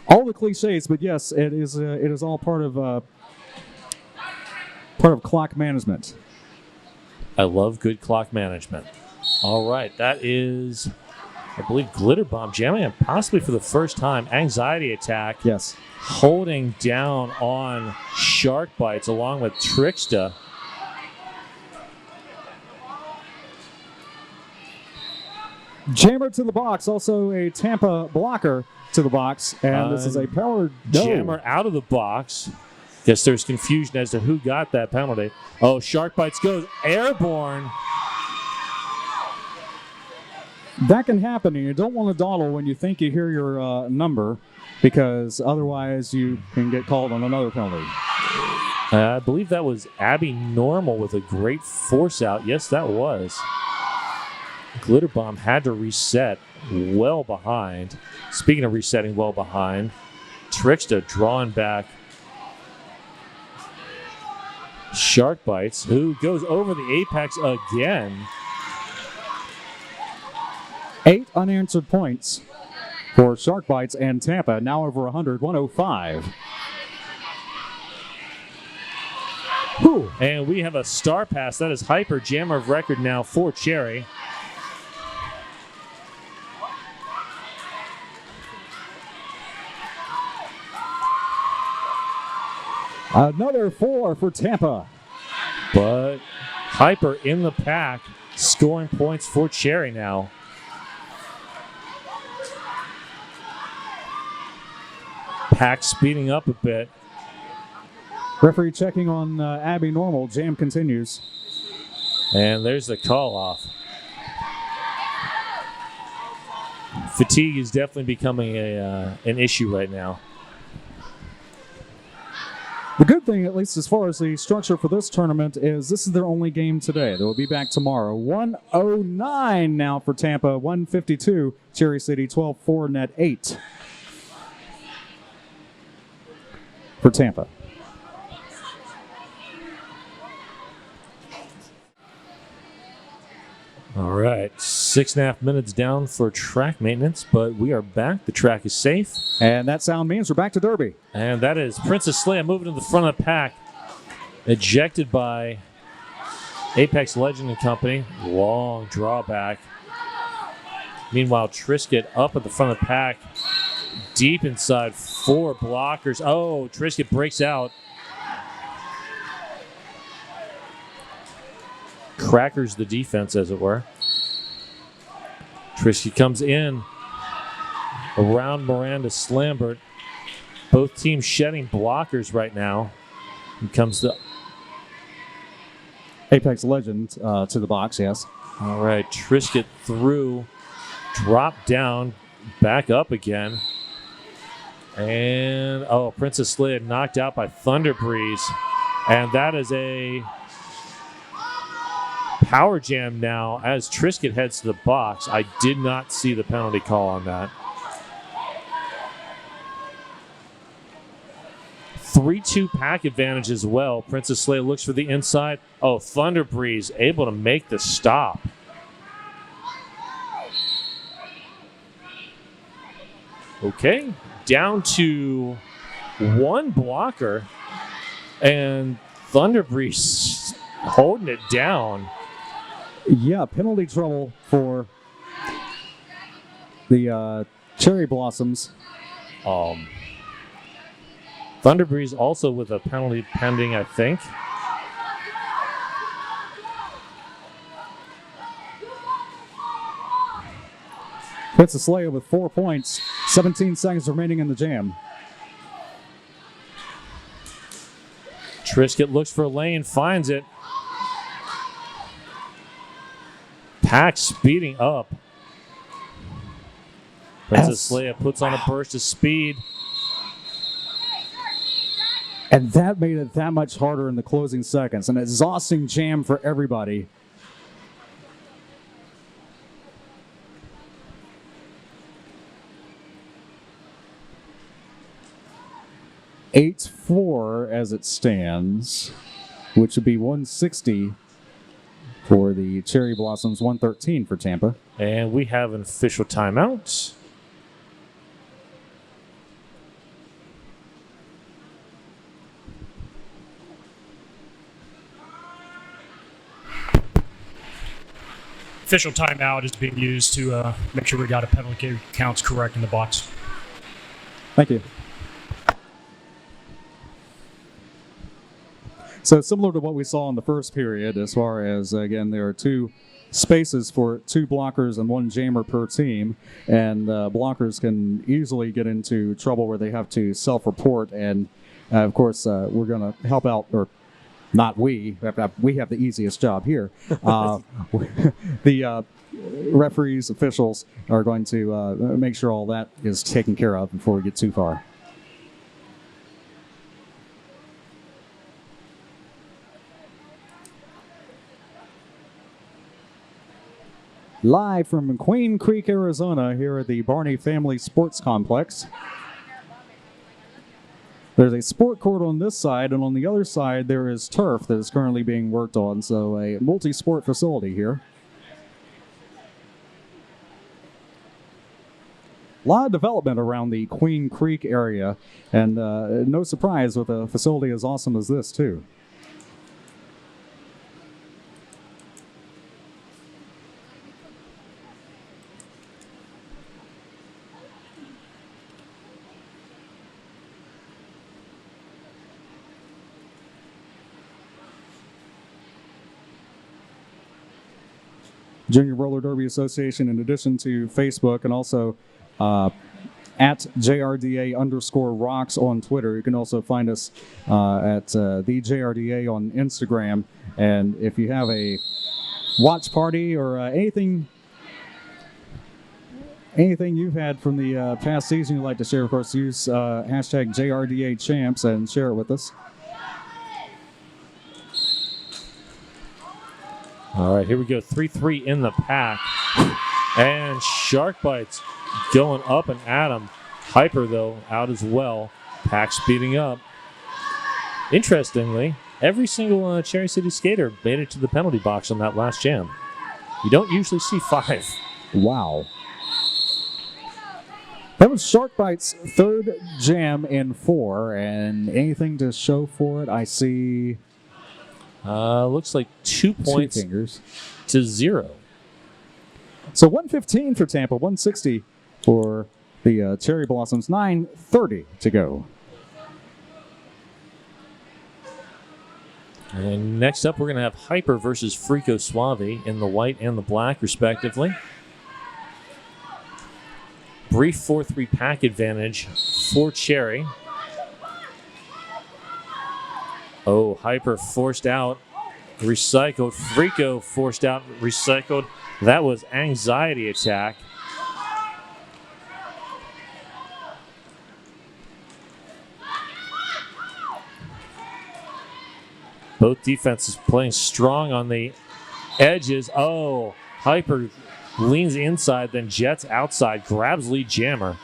B: All the cliches, but yes, it is all part of clock management.
A: I love good clock management. All right, that is, I believe, Glitter Bomb jamming, and possibly for the first time, Anxiety Attack.
B: Yes.
A: Holding down on Shark Bites along with Tricksta.
B: Jammer to the box, also a Tampa blocker to the box, and this is a powered
A: Jammer out of the box. Guess there's confusion as to who got that penalty. Oh, Shark Bites goes airborne.
B: That can happen, and you don't want to dawdle when you think you hear your number, because otherwise you can get called on another penalty.
A: I believe that was Abby Normal with a great force out. Yes, that was. Glitter Bomb had to reset well behind. Speaking of resetting well behind, Trickster drawing back. Shark Bites, who goes over the apex again.
B: 8 unanswered points for Shark Bites and Tampa, now over 100, 105. Whew.
A: And we have a star pass. That is Hyper, jammer of record now for Cherry.
B: Another 4 for Tampa.
A: But Hyper in the pack, scoring points for Cherry now. Pack speeding up a bit.
B: Referee checking on Abby Normal. Jam continues.
A: And there's the call off. Fatigue is definitely becoming an issue right now.
B: The good thing, at least as far as the structure for this tournament, is this is their only game today. They will be back tomorrow. 109 now for Tampa, 152 Cherry City, 12-4 net 8 for Tampa.
A: All right, 6.5 minutes down for track maintenance, but we are back. The track is safe.
B: And that sound means we're back to Derby.
A: And that is Princess Leia moving to the front of the pack. Ejected by Apex Legend and Company. Long drawback. Meanwhile, Trisket up at the front of the pack. Deep inside, 4 blockers. Oh, Trisket breaks out. Crackers the defense, as it were. Trisket comes in around Miranda Slambert. Both teams shedding blockers right now. Here comes the
B: Apex Legend to the box, yes.
A: All right, Trisket through, drop down, back up again. And, Princess Leia knocked out by Thunder Breeze. And that is a power jam now as Trisket heads to the box. I did not see the penalty call on that. 3-2 pack advantage as well. Princess Leia looks for the inside. Oh, Thunder Breeze able to make the stop. Okay, down to 1 blocker, and Thunder Breeze holding it down.
B: Yeah, penalty trouble for the Cherry Blossoms.
A: Thunder Breeze also with a penalty pending, I think.
B: Princess Leia with 4 points, 17 seconds remaining in the jam.
A: Trisket looks for a lane, finds it. Pack speeding up. Princess Leia puts on a burst of speed.
B: And that made it that much harder in the closing seconds. An exhausting jam for everybody. $8-4 as it stands, which would be 160 for the Cherry Blossoms, 113 for Tampa.
A: And we have an official timeout.
C: Official timeout is being used to make sure we got a penalty counts correct in the box.
B: Thank you. So similar to what we saw in the first period, as far as, again, there are 2 spaces for 2 blockers and 1 jammer per team, and blockers can easily get into trouble where they have to self-report, and of course we're going to help out, or not we have the easiest job here. The referees, officials are going to make sure all that is taken care of before we get too far. Live from Queen Creek, Arizona, here at the Barney Family Sports Complex. There's a sport court on this side, and on the other side there is turf that is currently being worked on, so a multi-sport facility here. A lot of development around the Queen Creek area, and no surprise with a facility as awesome as this, too. Junior Roller Derby Association, in addition to Facebook and also at JRDA_rocks on Twitter. You can also find us at the JRDA on Instagram. And if you have a watch party or anything you've had from the past season you'd like to share, of course, use hashtag JRDA champs and share it with us.
A: All right, here we go. 3-3 in the pack. And Shark Bites going up and at him. Hyper, though, out as well. Pack speeding up. Interestingly, every single Cherry City skater made it to the penalty box on that last jam. You don't usually see 5.
B: Wow. That was Shark Bite's third jam in 4, and anything to show for it? I see...
A: looks like 2 points
B: 2 fingers
A: to 0.
B: So 115 for Tampa, 160 for the Cherry Blossoms, 9:30 to go.
A: And next up, we're going to have Hyper versus Frico Suave in the white and the black, respectively. Brief 4-3 pack advantage for Cherry. Oh, Hyper forced out, recycled. Frico forced out, recycled. That was anxiety attack. Both defenses playing strong on the edges. Oh, Hyper leans inside, then jets outside, grabs lead jammer.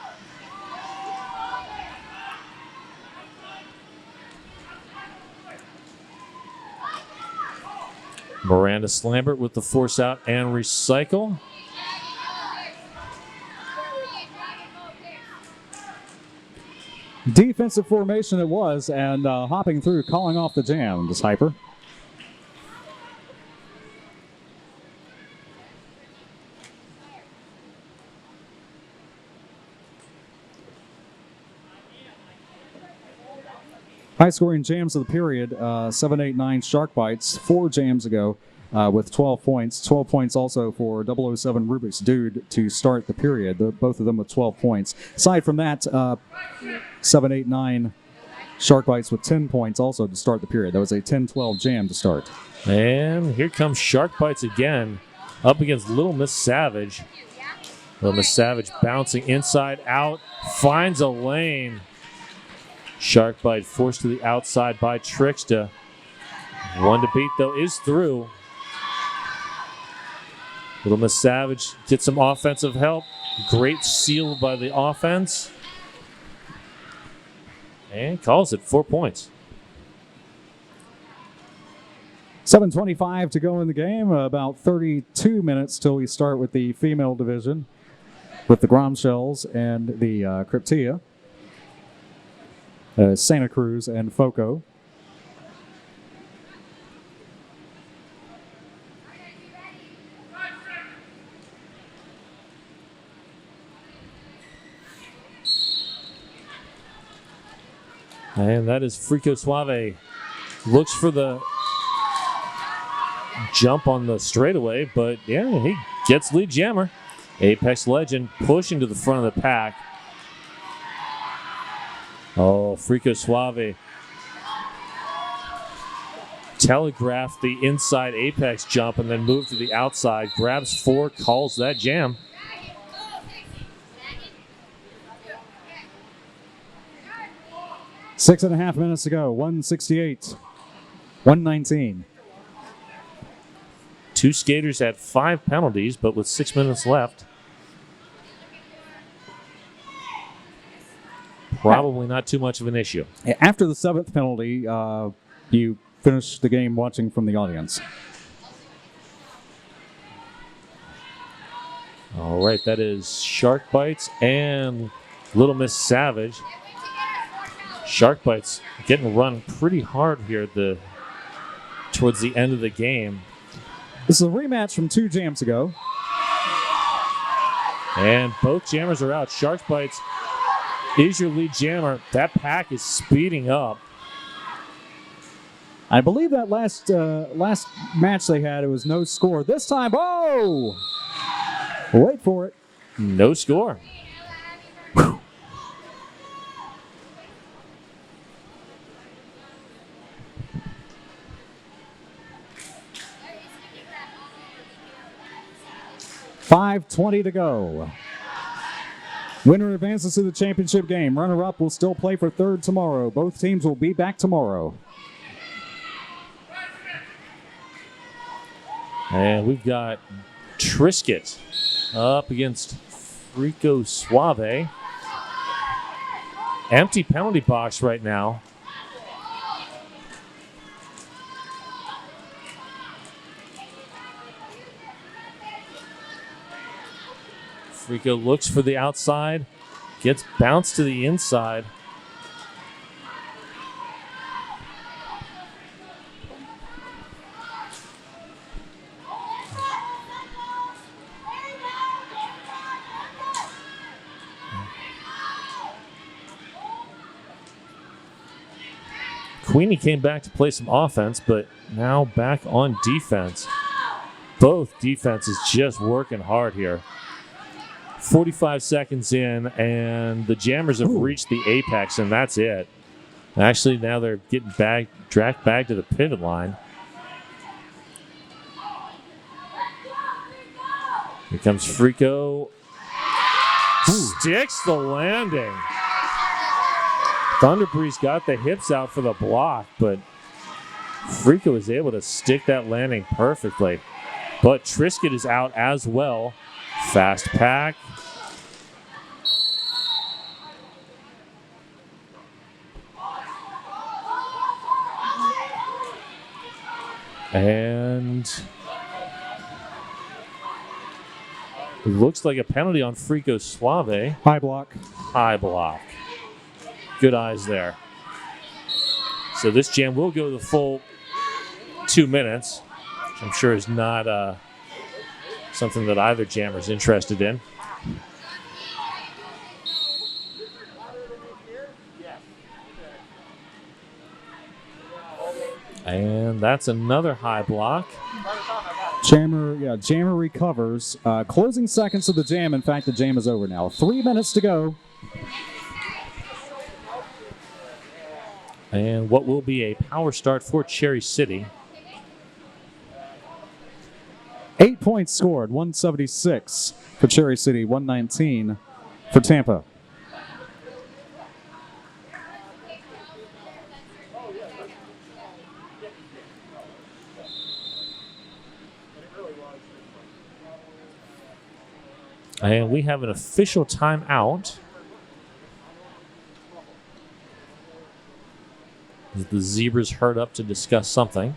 A: Miranda Slambert with the force out and recycle.
B: Defensive formation it was, and hopping through, calling off the jam, this Hyper. High-scoring jams of the period, 7-8-9 Shark Bites, 4 jams ago with 12 points. 12 points also for 007 Rubik's Dude to start the period, both of them with 12 points. Aside from that, 7-8-9 Shark Bites with 10 points also to start the period. That was a 10-12 jam to start.
A: And here comes Shark Bites again, up against Little Miss Savage. Little Miss Savage bouncing inside out, finds a lane. Shark Bite forced to the outside by Tricksta. One to beat, though, is through. Little Miss Savage gets some offensive help. Great seal by the offense. And calls it 4 points.
B: 7:25 to go in the game. About 32 minutes till we start with the female division with the Gromshells and the Cryptia. Santa Cruz and Foco.
A: And that is Frico Suave. Looks for the jump on the straightaway, but yeah, he gets lead jammer. Apex Legend pushing to the front of the pack. Oh, Frico Suave telegraphed the inside Apex jump and then moved to the outside. Grabs 4, calls that jam.
B: Six and a half minutes to go. 168. 119.
A: Two skaters had 5 penalties, but with 6 minutes left, probably not too much of an issue.
B: After the 7th penalty, you finish the game watching from the audience.
A: All right, that is Shark Bites and Little Miss Savage. Shark Bites getting run pretty hard here towards the end of the game.
B: This is a rematch from 2 jams ago.
A: And both jammers are out. Shark Bites is your lead jammer. That pack is speeding up.
B: I believe that last match they had, it was no score. This time, oh! Wait for it.
A: No score.
B: 5:20 to go. Winner advances to the championship game. Runner-up will still play for 3rd tomorrow. Both teams will be back tomorrow.
A: And we've got Trisket up against Frico Suave. Empty penalty box right now. Frico looks for the outside, gets bounced to the inside. Queenie came back to play some offense, but now back on defense. Both defenses just working hard here. 45 seconds in, and the Jammers have reached the apex, and that's it. Actually, now they're getting dragged back to the pivot line. Here comes Frico. Sticks the landing. Thunderbreeze got the hips out for the block, but Frico was able to stick that landing perfectly. But Trisket is out as well. Fast pack. And it looks like a penalty on Frico Suave.
B: High block.
A: High block. Good eyes there. So this jam will go the full 2 minutes, which I'm sure is not something that either jammer is interested in. And that's another high block.
B: Jammer recovers. Closing seconds of the jam. In fact, the jam is over now. 3 minutes to go.
A: And what will be a power start for Cherry City.
B: 8 points scored, 176 for Cherry City, 119 for Tampa.
A: And we have an official timeout. The Zebras herd up to discuss something.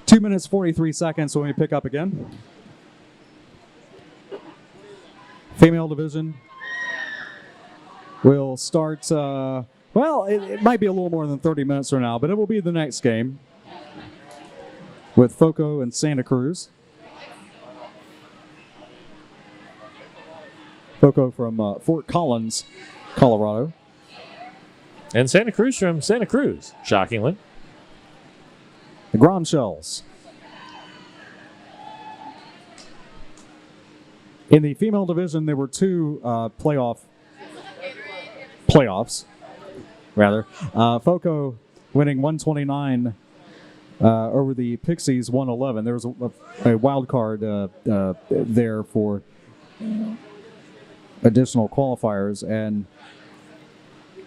B: 2 minutes, 43 seconds when we pick up again. Female division will start, it might be a little more than 30 minutes from now, but it will be the next game with Foco and Santa Cruz. Foco from Fort Collins, Colorado.
A: And Santa Cruz from Santa Cruz, shockingly.
B: The Grom Shells. In the female division, there were 2 playoffs, Foco winning 129 over the Pixies 111. There was a wild card there for additional qualifiers, and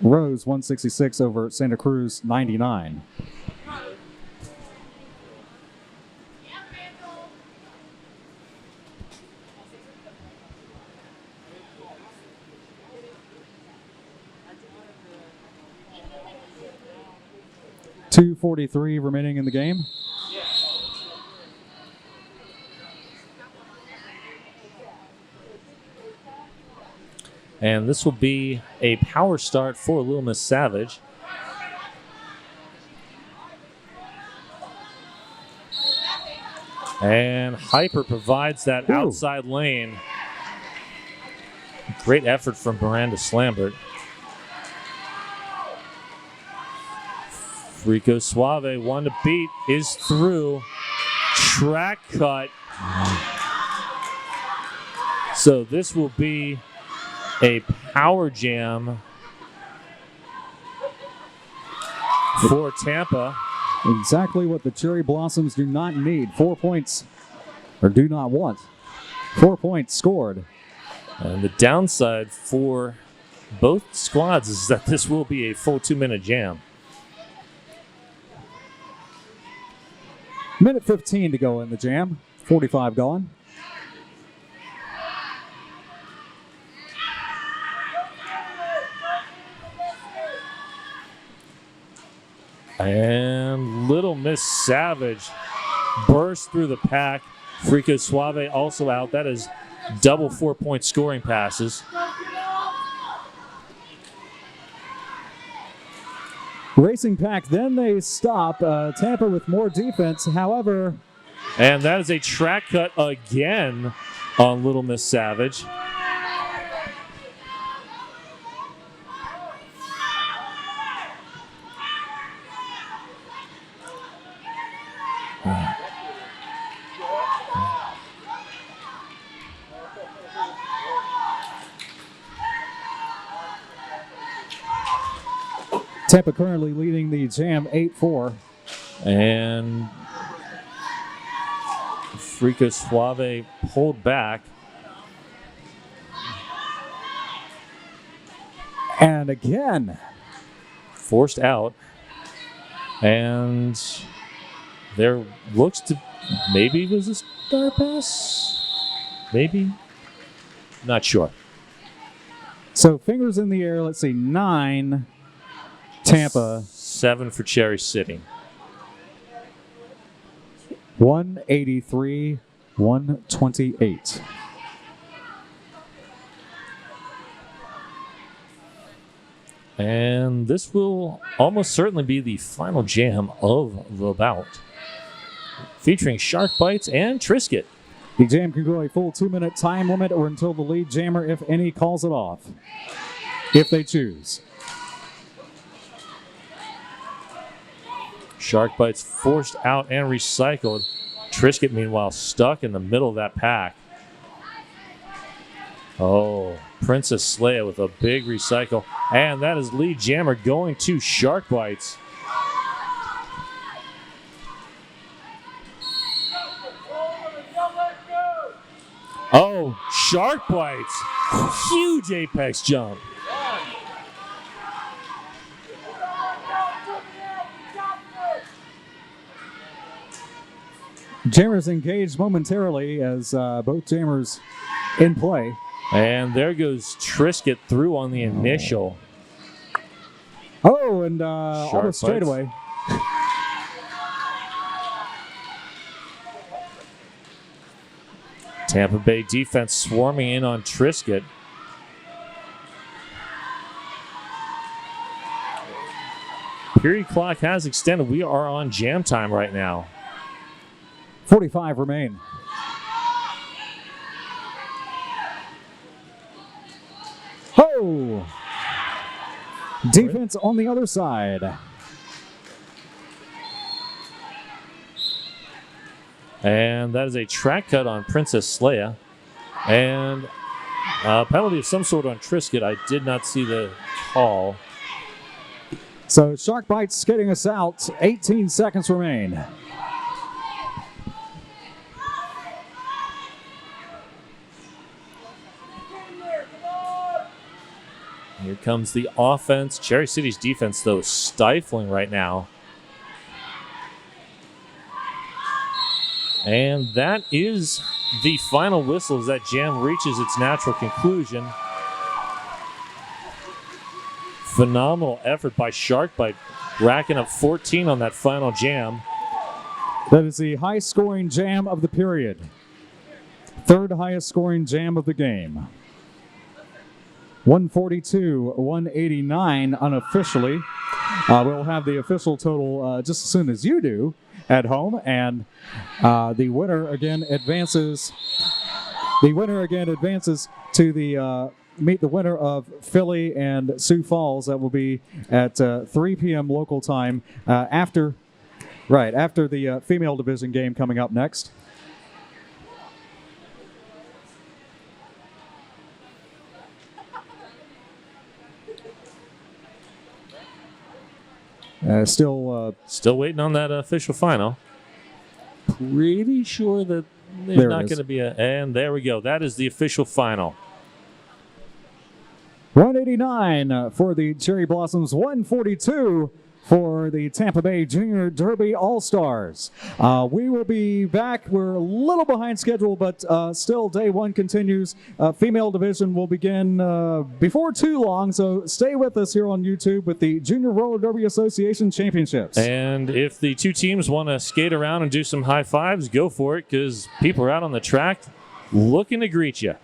B: Rose 166 over Santa Cruz 99. 2:43 remaining in the game.
A: And this will be a power start for Little Miss Savage. And Hyper provides that outside lane. Great effort from Miranda Slambert. Rico Suave, one to beat, is through. Track cut. So this will be a power jam for Tampa.
B: Exactly what the Cherry Blossoms do not need. 4 points, or do not want. 4 points scored.
A: And the downside for both squads is that this will be a full 2-minute jam.
B: Minute 15 to go in the jam. 45 gone.
A: And Little Miss Savage burst through the pack. Frico Suave also out. That is double 4-point scoring passes.
B: Racing pack, then they stop. Tampa with more defense, however.
A: And that is a track cut again on Little Miss Savage.
B: Tampa currently leading the jam 8-4.
A: And Frico Suave pulled back.
B: And again.
A: Forced out. And there looks to maybe was a star pass. Maybe. Not sure.
B: So fingers in the air. Let's see. 9 Tampa.
A: 7 for Cherry City.
B: 183, 128.
A: And this will almost certainly be the final jam of the bout, featuring Shark Bites and Trisket.
B: The jam can go a full 2-minute time limit or until the lead jammer, if any, calls it off, if they choose.
A: Shark Bites forced out and recycled. Trisket, meanwhile, stuck in the middle of that pack. Oh, Princess Leia with a big recycle. And that is lead jammer going to Shark Bites. Oh, Shark Bites. Huge apex jump.
B: Jammers engaged momentarily as both jammers in play.
A: And there goes Trisket through on the initial.
B: Oh, and almost straightaway.
A: Tampa Bay defense swarming in on Trisket. Period clock has extended. We are on jam time right now.
B: 45 remain. Oh! Defense on the other side.
A: And that is a track cut on Princess Leia. And a penalty of some sort on Trisket. I did not see the call.
B: So Shark Bites getting us out. 18 seconds remain.
A: Here comes the offense. Cherry City's defense, though, is stifling right now. And that is the final whistle as that jam reaches its natural conclusion. Phenomenal effort by Shark Bite racking up 14 on that final jam.
B: That is the high-scoring jam of the period. Third highest scoring jam of the game. 142-189 unofficially. We'll have the official total just as soon as you do at home, and the winner again advances. The winner again advances to the meet the winner of Philly and Sioux Falls. That will be at 3 p.m. local time after the female division game coming up next. Still
A: waiting on that official final. Pretty sure that there's
B: There it
A: not
B: is.
A: going to be and there we go. That is the official final.
B: 189 for the Cherry Blossoms, 142 for the Tampa Bay Junior Derby All-Stars. We will be back. We're a little behind schedule, but still day one continues. Female division will begin before too long, so stay with us here on YouTube with the Junior Roller Derby Association Championships.
A: And if the two teams want to skate around and do some high fives, go for it, because people are out on the track looking to greet you.